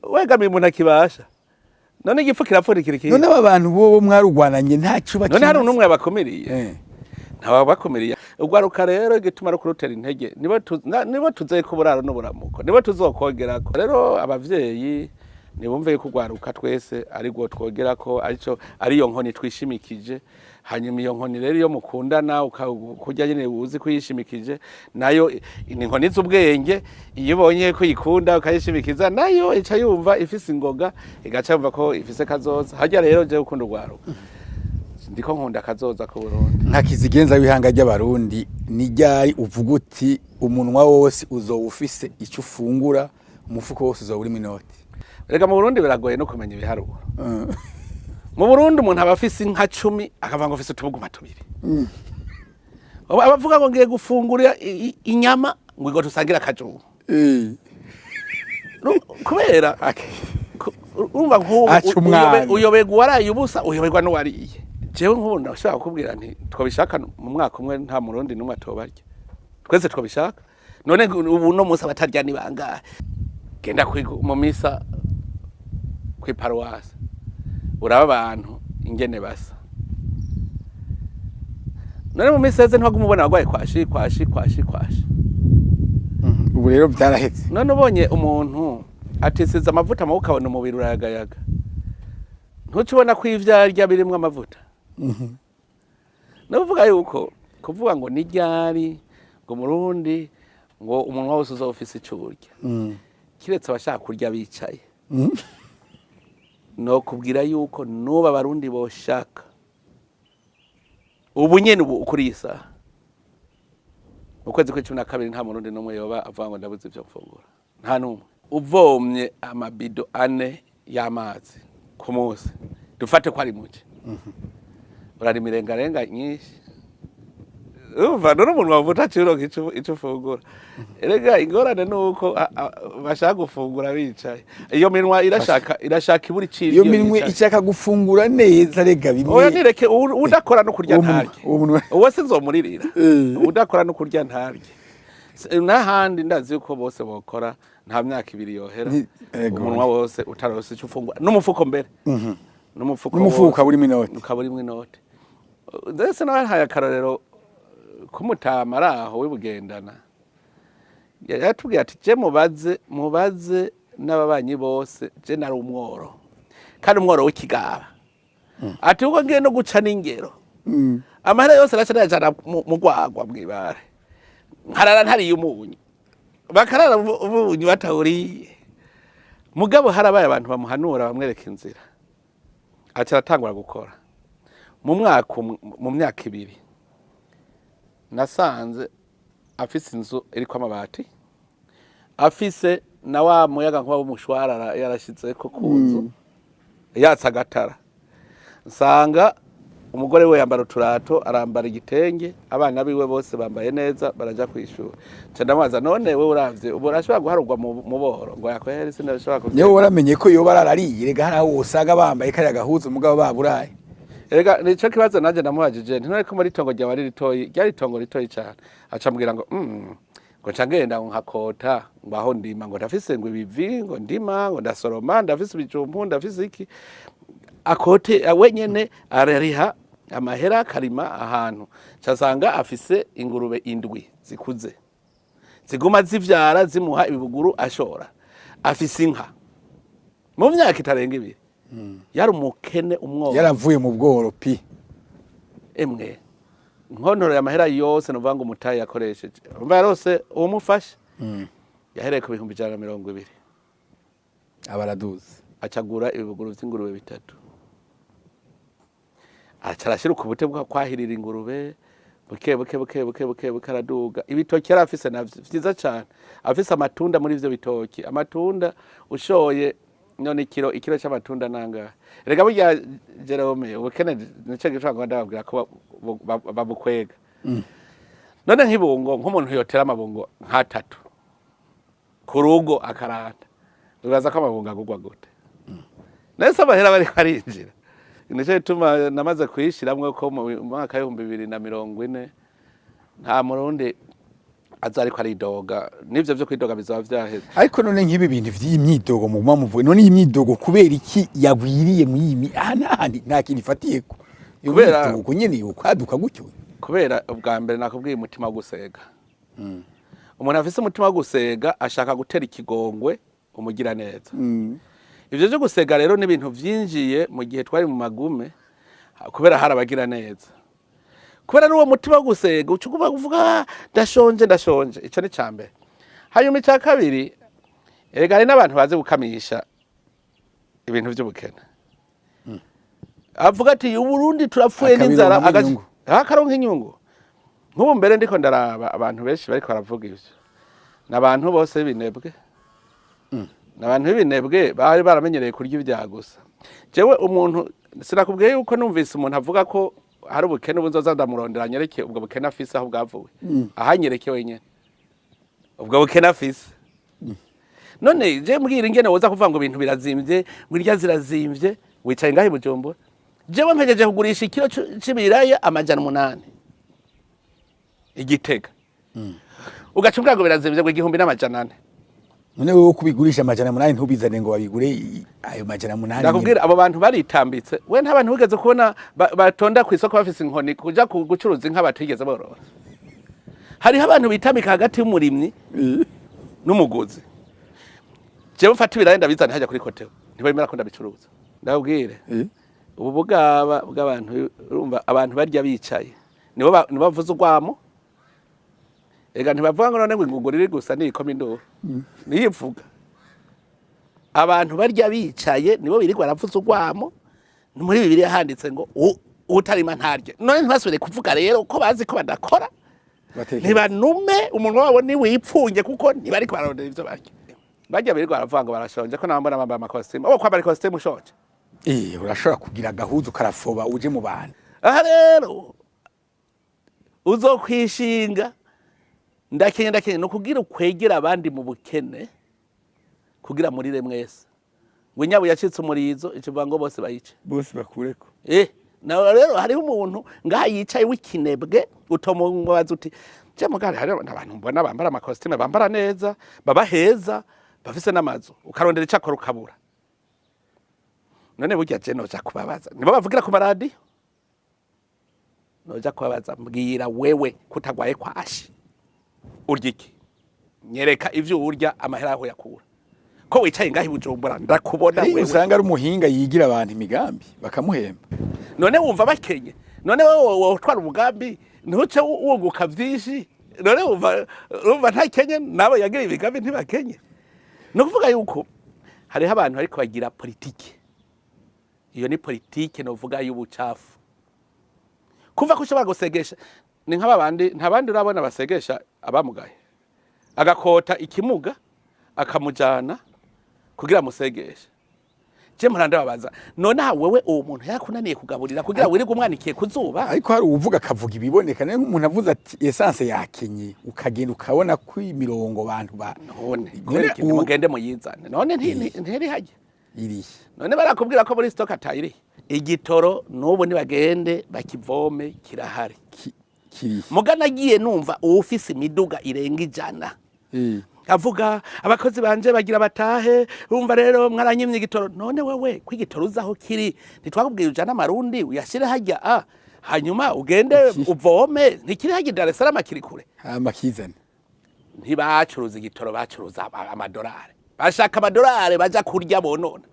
wegamiye umuntu akibasha none igipfu kirapfurikira iki none aba bantu bo mwarugwananye nta cuba none hari numwe yabakomeriye ntawa bakomeriye ugwaruka rero gituma rukurutera intege nibo tuzeye ko buraro n'uburamuko nibo tuzokogerako rero abavyeyi nibumve ko ugwaruka twese ari gwo twogerako ariyo nkoni twishimikije hanyuma iyo nkoni rero iyo mukundana ukujya nyene uzi kuyishimikije nayo ni nkoni z'ubwenge iyo ubonye ko yikunda ukayishimikiza nayo ica yumva ifise ingoga igaca yumva ko ifise kazoza hajya rero je ukunda ugwaruka ndiko nkunda kazoza ku Burundi nka kizigenza w'ihanga ry'abarundi ni ryari uvuga uti umunwa wose uzowufise icyo ufungura umufuko wose uzowurimo inoti rega mu Burundi biragoye no kumenya ibiharuro mu Burundi umuntu aba afise inka 10 akavuga ngo afise utubuguma 2 abavuga ngo ngiye gufungura inyama ngo ngo tusangira akajuru kubera urumva nk'ubu uyoberwa waraye ubusa uyoberwa n'uwariye jewe nk'ubu ndashaka kubwira nti twabishaka mu mwaka umwe nta murundi numwe atobarya twese twabishaka none ubu no munsi abatarya ni bangahe genda mu misa kwi paruwasi uraba abantu ingene basa none mu misa ze ntwaga umubona bagwaye kwashi ubu rero byarahetse none ubonye umuntu atisiza amavuta mu ukabona umubiri urayagayaga ntucibona ko ivyarya birimwe amavuta navuga yuko kuvuga ngo ni ryari ngo murundi ngo umunwa wose uzofise icurya kiretse abashaka kurya bicaye no kubwira yuko nuba abarundi boshaka ubu nyene ubu kuri isa ukwezi kwa 12 nta murundi numwe yoba avuga ngo ndabuze ivyo mfungura nta numwe uvomye amabido 4 y'amazi ku munsi dufate ko ari muke urarima irengarenga nyinshi umva none umuntu wavuta cironka ico ufungura erega ingorane nuko bashaka gufungura bicaye iyo minwa irashaka iburi ciri iyo minwe ishaka gufungura neza rega bimwe oya nireke udakora no kurya ntarye uwo sinzomuririra udakora no kurya ntarye n'ahandi ndazi yuko bose bokora nta myaka ibiri yohera umunwa wose utarose ico ufungura n'umufuko mbere n'umufuko ukaburimwo inote ndetse nabahaye akarorero kumutama araho wibugendana yatubwiye ati je mubaze n'ababanyi bose je nari umworo kandi umworo w'ikigaba ati uko ngiye no guca n'ingero amahera yose aracana mu gwagwa mwibare nkarara ntariye umunyu bakarara umunyu batawuriye mugabo harabaye abantu bamuhanura bamwereka inzira ati aratangura gukora mu myaka ibiri nasanze afise inzu iriko amabati afise na wa muyaga nkuba w'umushwarara yarashizeko ku nzu yatsa agatara nsanga umugore we yambara uturato arambara igitenge abana biwe bose bambaye neza baraja kwishura ndamubaza none we uravye ubu urashobora guharurwa mu boro ngo yakwere sinashobora kuvyemera yewe waramenye ko yoba ararariye rega haraho usanga bambaye kariya gahuza umugabo baburaye erega nico kibazo nanje ndamubajije none ko muri tongo ryawe ryari tongo ritoyi cyane acambwira ngo ngo cangenda nkakota ngo aho ndima ngo ndafise ngo ibivi ngo ndima ngo ndasoroma ndafise ibijumbu ndafise iki akote wenyene arariha amahera karima ahantu casanga afise ingurube indwi zikuze ziguma zivyara zimuha ibibuguru ashora afise inka mu myaka itarenga ibiri yari umukene umworo yaravuye mu bworo pi emwe nkonoro ya mahera yose nuvuga ngo umutayi yakoresheje umva yarose umufasha yahereye ku 120 abaraduze acagura ibibuguru vy'ingurube bitatu acarashira ukubute kwahirira ingurube buke araduga ibitoki yari afise navyo vyiza cane afise amatunda muri ivyo bitoki amatunda ushoye none ikiro c'amatunda nanga rega burya Jerome ubukene nico gishobora ndababwira ko babukwega none nk'ibungo nk'umuntu yotera amabungo nk'atatu ku rugo akarata ubaza ko amabungo agugwa gute nese abahera bari kwarinjira nico bituma namaze kuyishiramwe ko mu mwaka wa 2040 nta murundi azari ko ari doga nivyo vyo kwidoga bizaba vyaheze ariko none nk'ibi bintu vy'imyidogo mu mamuvuye none imyidogo kubera iki yagwiriye mu yimi ahandi nta kintu ifatiye ko kubera uko nyene ukwaduka gutyo kubera ubwa mbere nakubwiye umutima wo gusega umuntu afise umutima wo gusega ashaka gutera ikigongwe umugira neza ivyo byo gusega rero ni ibintu vyinjiye mu gihe twari mu magume kubera harabagira neza kubera n'uwo mutima wo gusega ucukuba kuvuga ndashonje ico ni cambere hanyuma ica kabiri erega hari n'abantu bazi gukamisha ibintu vy'ubukene avuga ati uburundi turapfuye n'inzara akaronka inyungu nk'ubu mbere ndiko ndaraba abantu benshi bariko baravuga ivyo n'abantu bose binebwe n'abantu b'ibinebwe bari baramenyereye kurya ibyaha gusa jewe umuntu sinakubwiye yuko numvise umuntu avuga ko hari ubukene ubuzoza ndamurondera nyereke ubwo bukene afise aho bwavuye ahanyereke wenyene ubwo bukene afise none je mbwira ingene woza kuvuga ngo ibintu birazimvye mwirya zirazimvye wicaye ngahe Bujumbura jewe mpejeje kugurisha ikiro c'ibiraya 800 Igitega ugacumbwa ngo birazimvye ngo 1400 none wowe kubigurisha 800 ntubizane ngo babigure ayo 800 ndakubwira abo bantu baritambitse we nta bantu bigeze kubona batonda ku isoko bafise inkoni kuja gucuruza inka batigeze borora hariho abantu bitambika hagati y'umurimyi n'umuguzi jewe mfata ibiraya ndabizana hajya kuri koteo ntibemera ko ndabicuruza ndabwire ubu bugaba bw'abantu urumva abantu barya bicaye nibo bavuze urwamo ega ntibavuga ngo none ngo ingungurire gusa nikoma induru niyivuga abantu barya bicaye nibo birirwa baravuze urwamo muri bibiri handitse ngo utarima ntarye none ntibasubire kuvuga rero ko bazi ko badakora ntibanume umuntu wabo ni wipfunge kuko ntibariko bararondera ivyo barya birirwa baravuga ngo barashonje ko nabambona bambaye amakositimu kwambara ikositimu ushonje urashobora kugira agahuzu karafoba uje mu bantu aha rero uzokwishinga ndakenye no kugira ukwegera abandi mu bukene kugira murire mwese ngo nyabo yacitse umurizo ikivuga ngo bose bayice bose bakureko na rero hariho umuntu ngaha yicaye w'ikinebwe utomubaza uti je mugari hari abantu mbona bambara amakositime bambara neza baba heza bafise n'amazu ukarondera icakora ukabura none burya je noja kubabaza nibo bavugira ku maradiyo noja kubabaza mbwira wewe kutagwaye kwashi urya iki nyereka ivyo urya amahera aho yakura ko wicaye ngahi Bujumbura ndakubona wewe usanga ari umuhinga yigira abantu imigambi bakamuhemba none wumva bakenye none wowe utwara umugambi ntuce wunguka vyinshi none wumva nta kenye nabo yagira imigambi ntibakenye no kuvuga yuko hariho abantu ariko bagira politike iyo ni politike novuga y'ubucafu kuva ko ushobora gusegesha ni nk'abandi ntabandi urabona basegesha abamugaye agakota ikimuga akamujana kugira musegesha je murande babaza none ha wewe uwo muntu yakunaniye kugaburira kugira wirige umwanikiye kuzuba ariko hari uvuga akavuga ibiboneka ne nk'umuntu avuze ati essence yakenye ukagenda ukabona ko imirongo bantu ba none mugende muyizane none ntiri hajye iri none barakubwira ko muri stock atayiri igitoro nubu nibagende bakivome kirahari kiri mugana agiye numva ufise imiduga irenga 100 avuga abakozi banje bagira batahe urumva rero mwaranyimye igitoro none wewe kwigitoro uzaho kiri nitwakubwiye ujana amarundi uyashire hajya hanyuma ugende uvome ntikiri hajya Dar es Salaam kiri kure amakizana ntibacuruza igitoro bacuruza amadolari bashaka amadolari baja kurya bonona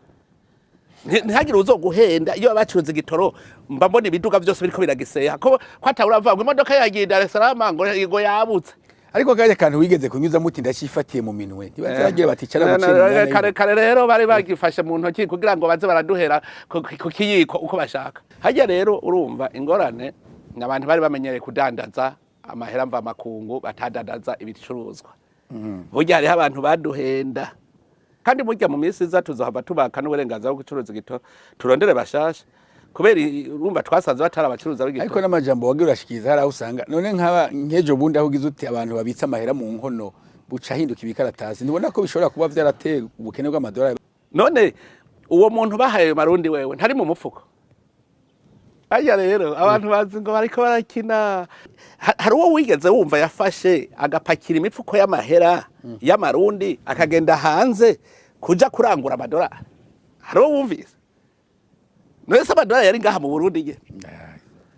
ntihagire uzoguhenda iyo bacuruza igitoro mba mbona ibiduga byose biriko biragiseha ko kwatawura vuga imodoka yagiye Dar es Salaam ngo yabutse ariko kaje kantu wigeze kunyuza muti ndashifatiye mu minwe ntibazagira baticara mu kare rero bari bagifashe mu ntoki kugira ngo baze baraduhera ku kiyiko uko bashaka hajya rero urumva ingorane n'abantu bari bamenyereye kudandaza amahera mva makungu batadandaza ibicuruzwa burya hariho abantu baduhenda kandi burya mu minsi iza tuzohava tubaka n'uburenganzira bwo gucuruza igitoro turondere bashasha kubera urumva twasanze batara abacuruza b'igitoro ariko n'amajambo wagira urashikiza hari aho usanga none nk'aba nkejo bundi aho ugize uti abantu babitsa amahera mu nkono buca hinduka ibikaratasi nibona ko bishobora kuba vyarateye ubukene bw'amadolari none uwo muntu bahaye marundi wewe ntari mu mufuko aya rero abantu bazi ngo bariko barakina hari uwo wigeze wumva yafashe agapakira imifuko y'amahera y'amarundi akagenda hanze kuja kurangura amadolari hari uwo wumvise nese amadolari yari ngaha mu Burundi ye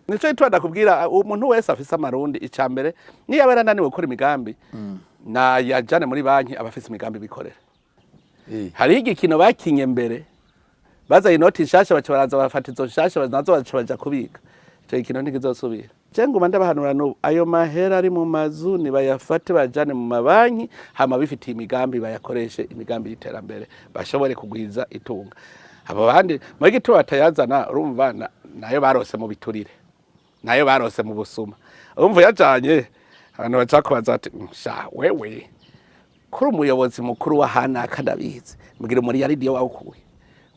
nico itwanda kubwira umuntu wese afise amarundi icambere niyo abera naniwe gukora imigambi na yajane muri banki abafise imigambi bikorera hari igikino bakinye mbere baza inoti nshasha baraza bafata izo nshasha nazo baja kubika ico gikino ntikizosubira cengo manda bahanura no ayo mahera ari mu mazu ni bayafate bajane mu mabanki hama bifitiye imigambi bayakoreshe imigambi y'iterambere bashobore kugwiza itunga abo bandi muri gito batayazana urumva nayo barose mu biturire nayo barose mu busuma urumva yajanye abantu baca kubaza ati sha wewe kuri umuyobozi mukuru wa hana akadabizi mbwira muri yaridiyo wawukuye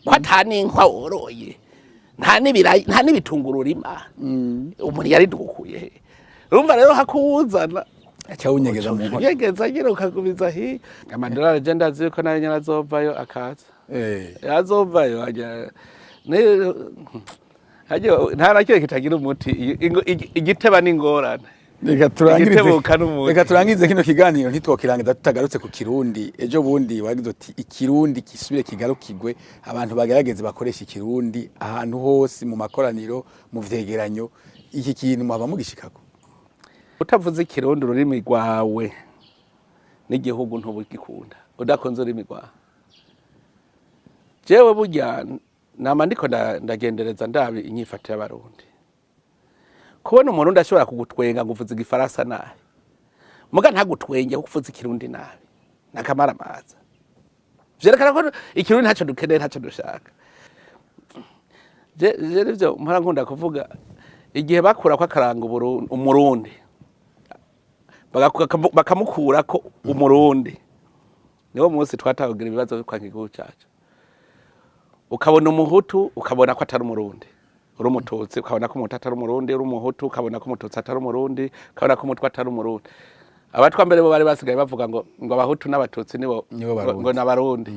ko atani inkwa woroye nta n'ibitunguru rima umuntu yaridukuye urumva rero hakuzana acawunyegeza mu nkono yegeza nyine ukagubiza hi amadolari je ndazi ko nayo nyarazovayo akaza yazovayo nta nakire kitagira umuti igiteba n'ingorane reka turangize kino kiganiro ntitwokirangiza tutagarutse ku kirundi ejo bundi wagize uti ikirundi kisubire kigarukigwe abantu bagerageze bakoresha ikirundi ahantu hose mu makoraniro mu vyegeranyo iki kintu mwaba mugishikako utavuze ikirundi ururimi rwawe n'igihugu ntubugikunda udakonze ururimi rwawe jewe burya nama ndiko ndagendereza ndabi inyifato y'abarundi kubona umuntu ndashobora kugutwenga ngo uvuze igifaransa nabi muga ntagutwenge kuvuze ikirundi nabi nakamara amaza vyerekana ko ikirundi ntacyo dukeneye ntacyo dushaka je rivyo mpora nkunda kuvuga igihe bakura ko akaranga umurundi bakamukura ko umurundi niwo munsi twatahugira ibibazo kwa igihugu cyacu ukabona umuhutu ukabona ko atari umurundi uri umututsi ukabona ko umuhutu atari umurundi, uri umuhutu ukabona ko umututsi atari umurundi, ukabona ko umutwa atari umurundi. Abatwa mbere bo bari basigaye bavuga ngo abahutu n'abatutsi nibo ngo n'abarundi.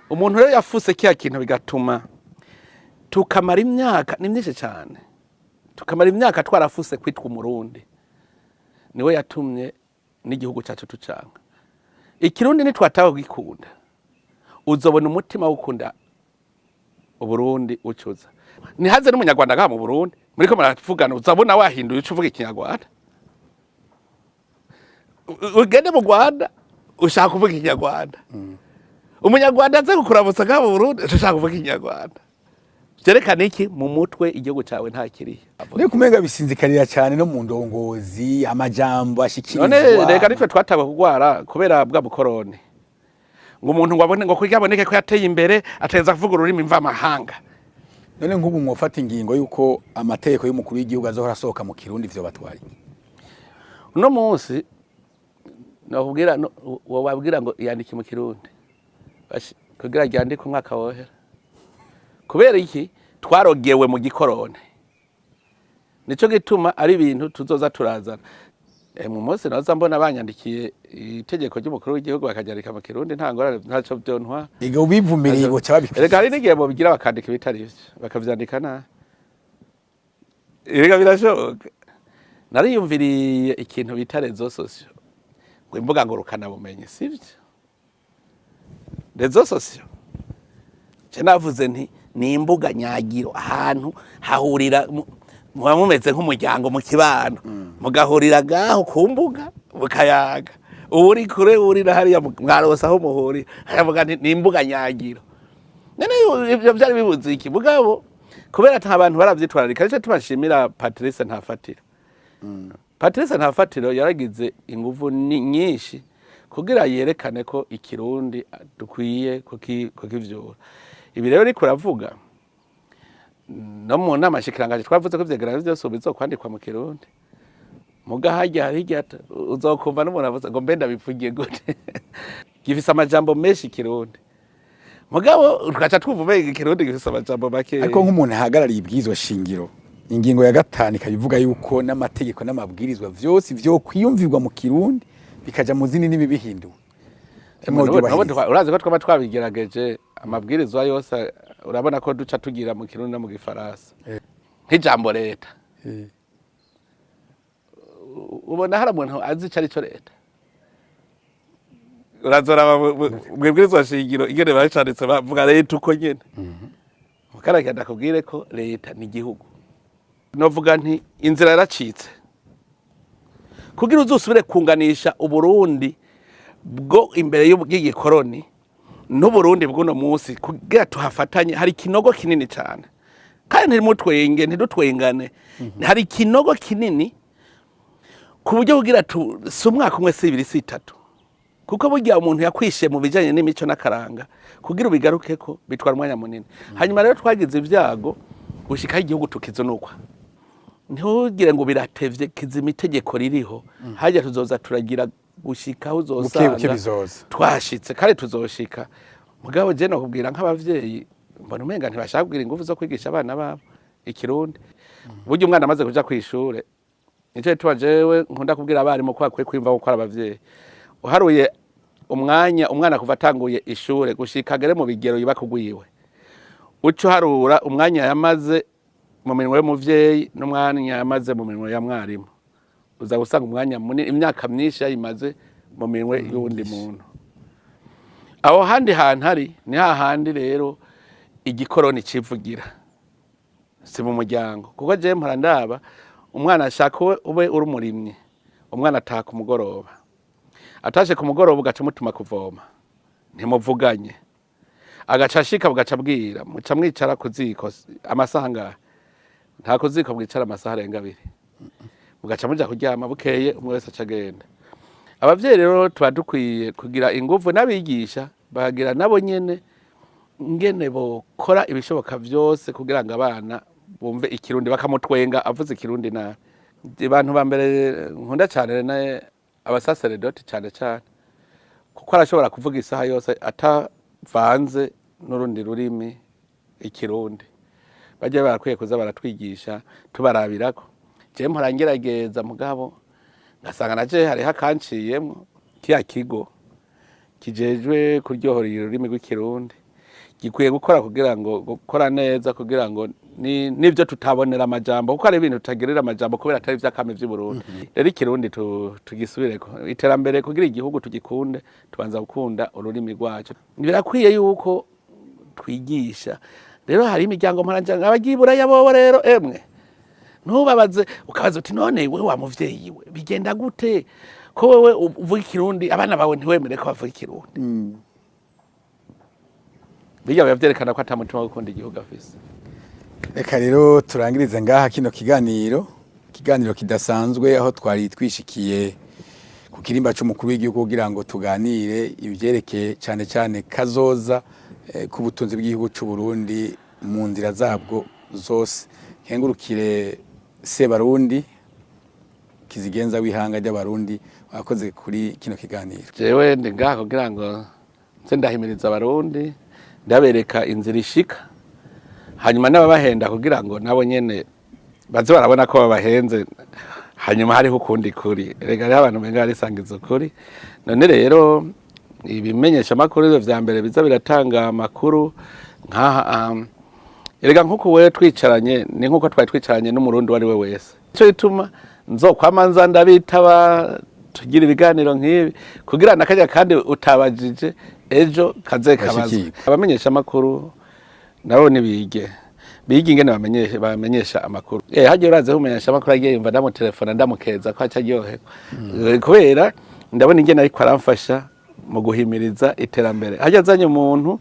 Umuntu rero yafuse kiya kintu bigatuma tukamara imyaka ni myinshi cyane, tukamara imyaka twarafuse kwitwa umurundi, niwe yatumye n'igihugu cyacu tucanga. Ikirundi nitwataho gikunda, uzobona umutima w'ukunda Uburundi ucuza. Nihaze n'umunyarwanda ngaha mu Burundi muriko muravugana uzabona wahinduye uco uvuga ikinyarwanda. Ugende mu Rwanda ushaka kuvuga ikinyarwanda. Umunyarwanda aze kukuramutsa ngaha mu Burundi ushaka kuvuga ikinyarwanda. Vyerekana iki mu mutwe igihugu cawe nta kiriya. Ni kumenga bisinzikarira cyane no mu ndongozi amajambo ashikirizwa. None reka nitwe twatawe kugwara kubera bwa bukoroni. Ngo umuntu ngo abone ngo kuryaboneke ko yateye imbere ateza kuvuga ururimi mva mahanga. None nk'ubu mwofata ingingo yuko amategeko y'umukuru w'igihugu azohora asohoka mu Kirundi vyo batwari. Uno munsi nakubwira wababwira ngo yandike mu Kirundi. Kugira ryandike umwaka wohera. Kubera iki twarogewe mu gikorone. Nico gituma ari ibintu tuzoza turazana. Mu munsi naza mbona banyandikiye itegeko ry'umukuru w'igihugu bakajarika mu Kirundi nta ngorane ntaco byontwa. Ego bivumiriye ngo cyababikira. Rega hari n'igihe bigira bakandika ibitari byo bakavyandika na. Rega birashoboka. Nariyumviriye ikintu bita rezo sosio. Ngo imbuga ngurukana bumenyi sivyo. Rezo sosio. Navuze nti ni imbuga nyagiro ahantu hahurira muba mumeze nk'umuryango mu kibano mugahurira gaho ku mbuga mukayaga uri kure urira hariya mwarosa aho muhuri aravuga ni imbuga nyagiro. None ibyo byari bibuze iki mugabo kubera ata abantu baravyitwararika nico tubashimira Patrice Ntafatiro. Patrice Ntafatiro yaragize inguvu nyinshi kugira yerekane ko ikirundi dukwiye kukivyura. Ibi rero ariko uravuga no mu nama shikirangaje twavuze ko vyegeranye byose bizokwandikwa mu Kirundi. Muga hajya uzokumva n'umuntu avuze ngo mbenda bivugiye gute. Gifise amajambo menshi Kirundi. Mugabo tukaca twumva Kirundi gifise amajambo make. Ariko nk'umuntu ahagarariye ibwirizwa shingiro ingingo ya 5 ikabivuga yuko n'amategeko n'amabwirizwa vyose vyo kwiyumvirwa mu Kirundi bikaja mu zindi nibibihinduwe. Urazi ko twaba twabigerageje amabwirizwa yose urabona ko duca tugira mu Kirundi no mu Gifaransa. Nk'ijambo leta. Ubona hari umuntu azi icyo ari cyo leta. Urazora mwebwirizwa shingiro ingene bacanditse bavuga leta uko nyene. Mukaraka ndakubwire ko leta ni igihugu. Novuga nti inzira yaracitse. Kugira uzusubire kunganisha Uburundi bwo imbere y'ubwigikoroni n'Uburundi bw'uno munsi kugira tuhafatanye hari kinogo kinini cyane kandi ntimutwenge ntidutwengane hari kinogo kinini ku buryo bugira si umwaka umwe si ibiri si itatu kuko burya umuntu yakwishe mu bijanye n'imico n'akaranga kugira ubigaruke ko bitwara umwanya munini. Hanyuma rero twagize ibyago gushika igihugu tukizonukwa ntugire ngo biratevye kizima itegeko ririho hajya tuzoza turagira gushika uzosanga twashitse kare tuzoshika. Mugabo je no kubwira nk'abavyeyi mbona umenga ntibashaka kugira ingufu zo kwigisha abana babo ikirundi. Burya umwana amaze kuja kwishure nico tuba jewe nkunda kubwira abarimu ko akwiye kwimva gukora abavyeyi. Uharuye umwana kuva atanguye ishure gushika agere mu bigero yiba kugwiwe uco harura umwanya yamaze mu minwe y'umuvyeyi n'umwanya yamaze mu minwe ya mwarimu uza gusanga umwanya munini imyaka myinshi yayimaze mu minwe y'undi muntu. Aho handi hantu hari ni hahandi rero igikoroni civugira si mu muryango kuko je mpora ndaba umwana ashaka ube uri umurimyi umwana ataka umugoroba atashe ku mugoroba ugaca mutuma kuvoma ntimuvuganye agaca ashika bugaca bwira muca mwicara kuziko amasaha ngaha nta kuziko bwicara amasaha arenga 2 mugaca muja kuryama bukeye umwe wese acagenda. Abavyeyi rero tuba dukwiye kugira ingufu n'abigisha bagira nabo nyene ngene bokora ibishoboka vyose kugira ngo abana bumve ikirundi bakamutwenga avuze ikirundi na abantu ba mbere nkunda cyane na abasaseredoti cyane cyane kuko arashobora kuvuga isaha yose atavanze n'urundi rurimi ikirundi. bajya barakwiye kuza baratwigisha tubarabirako. Je mpora ngerageza mugabo ngasanga naje hariho akanciyemwo kiya kigo kijejwe kuryohora ururimi rw'ikirundi gikwiye gukora kugira ngo gukora neza kugira ngo nivyo tutabonera amajambo kuko ari ibintu tutagerera amajambo kubera atari vy'akame vy'Uburundi. Rero ikirundi tugisubireko iterambere kugira igihugu tugikunde tubanza gukunda ururimi rwacu. Birakwiye yuko twigisha. Rero hari imiryango mparanja abagibura yabo rero emwe ntubabaze ukabaza uti none wewe wa muvyeyi we bigenda gute ko wewe uvuga ikirundi abana bawe ntiwemere ko bavuga ikirundi. Bijya bavyerekana ko atamutima wo gukunda igihugu afise. Reka rero turangirize ngaha kino kiganiro kidasanzwe aho twari twishikiye ku kirimba c'umukuru w'igihugu kugira ngo tuganire ivyerekeye cane cane kazoza ku butunzi bw'igihugu c'u Burundi mu nzira zabwo zose. Nkengurukire Sebarundi kizigenza w'ihanga ry'abarundi wakoze kuri kino kiganiro. Jewe ndi ngaha kugira ngo nze ndahimiriza abarundi ndabereka inzira ishika hanyuma n'ababahenda kugira ngo nabo nyene baze barabona ko babahenze hanyuma hariho ukundi kuri. Rega rero abantu benga barisangiza ukuri. None rero ibimenyesha makuru vya mbere biza biratanga amakuru nkaha erega nkuko wewe twicaranye ni nkuko twari twicaranye n'umurundi wari we wese. Ico bituma nzokwamanza ndabitaba tugira ibiganiro nk'ibi kugira nakajya kandi utabajije ejo kaze kabaza. Abamenyesha makuru nabo nibige ingene bamenyesha amakuru. Hagiye uraze kumenyesha amakuru agiye yumva ndamutelefona ndamukeza ko acaryohe kubera ndabona ingene ariko aramfasha mu guhimiriza iterambere. Hajya azanye umuntu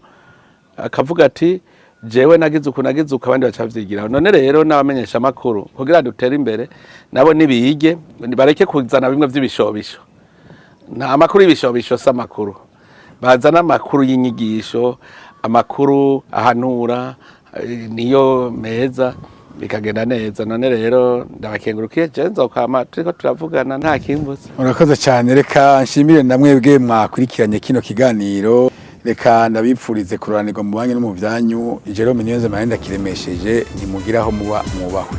akavuga ati jewe nagize uko abandi bacavyigira. None rero n'abamenyesha amakuru kugira dutere imbere nabo nibige bareke kuzana bimwe vy'ibishobisho. Nta amakuru y'ibishobisho s'amakuru. Bazana amakuru y'inyigisho, amakuru ahanura niyo meza bikagenda neza. None rero ndabakengurukiye je nzokama turiko turavugana nta kimbuza. Urakoze cyane. Reka nshimire namwebwe mwakurikiranye kino kiganiro. Reka ndabipfurize kuranirwa mu banyu no mu byanyu. Jerome Niyonzima kiremesheje nimugiraho muba mwubahwe.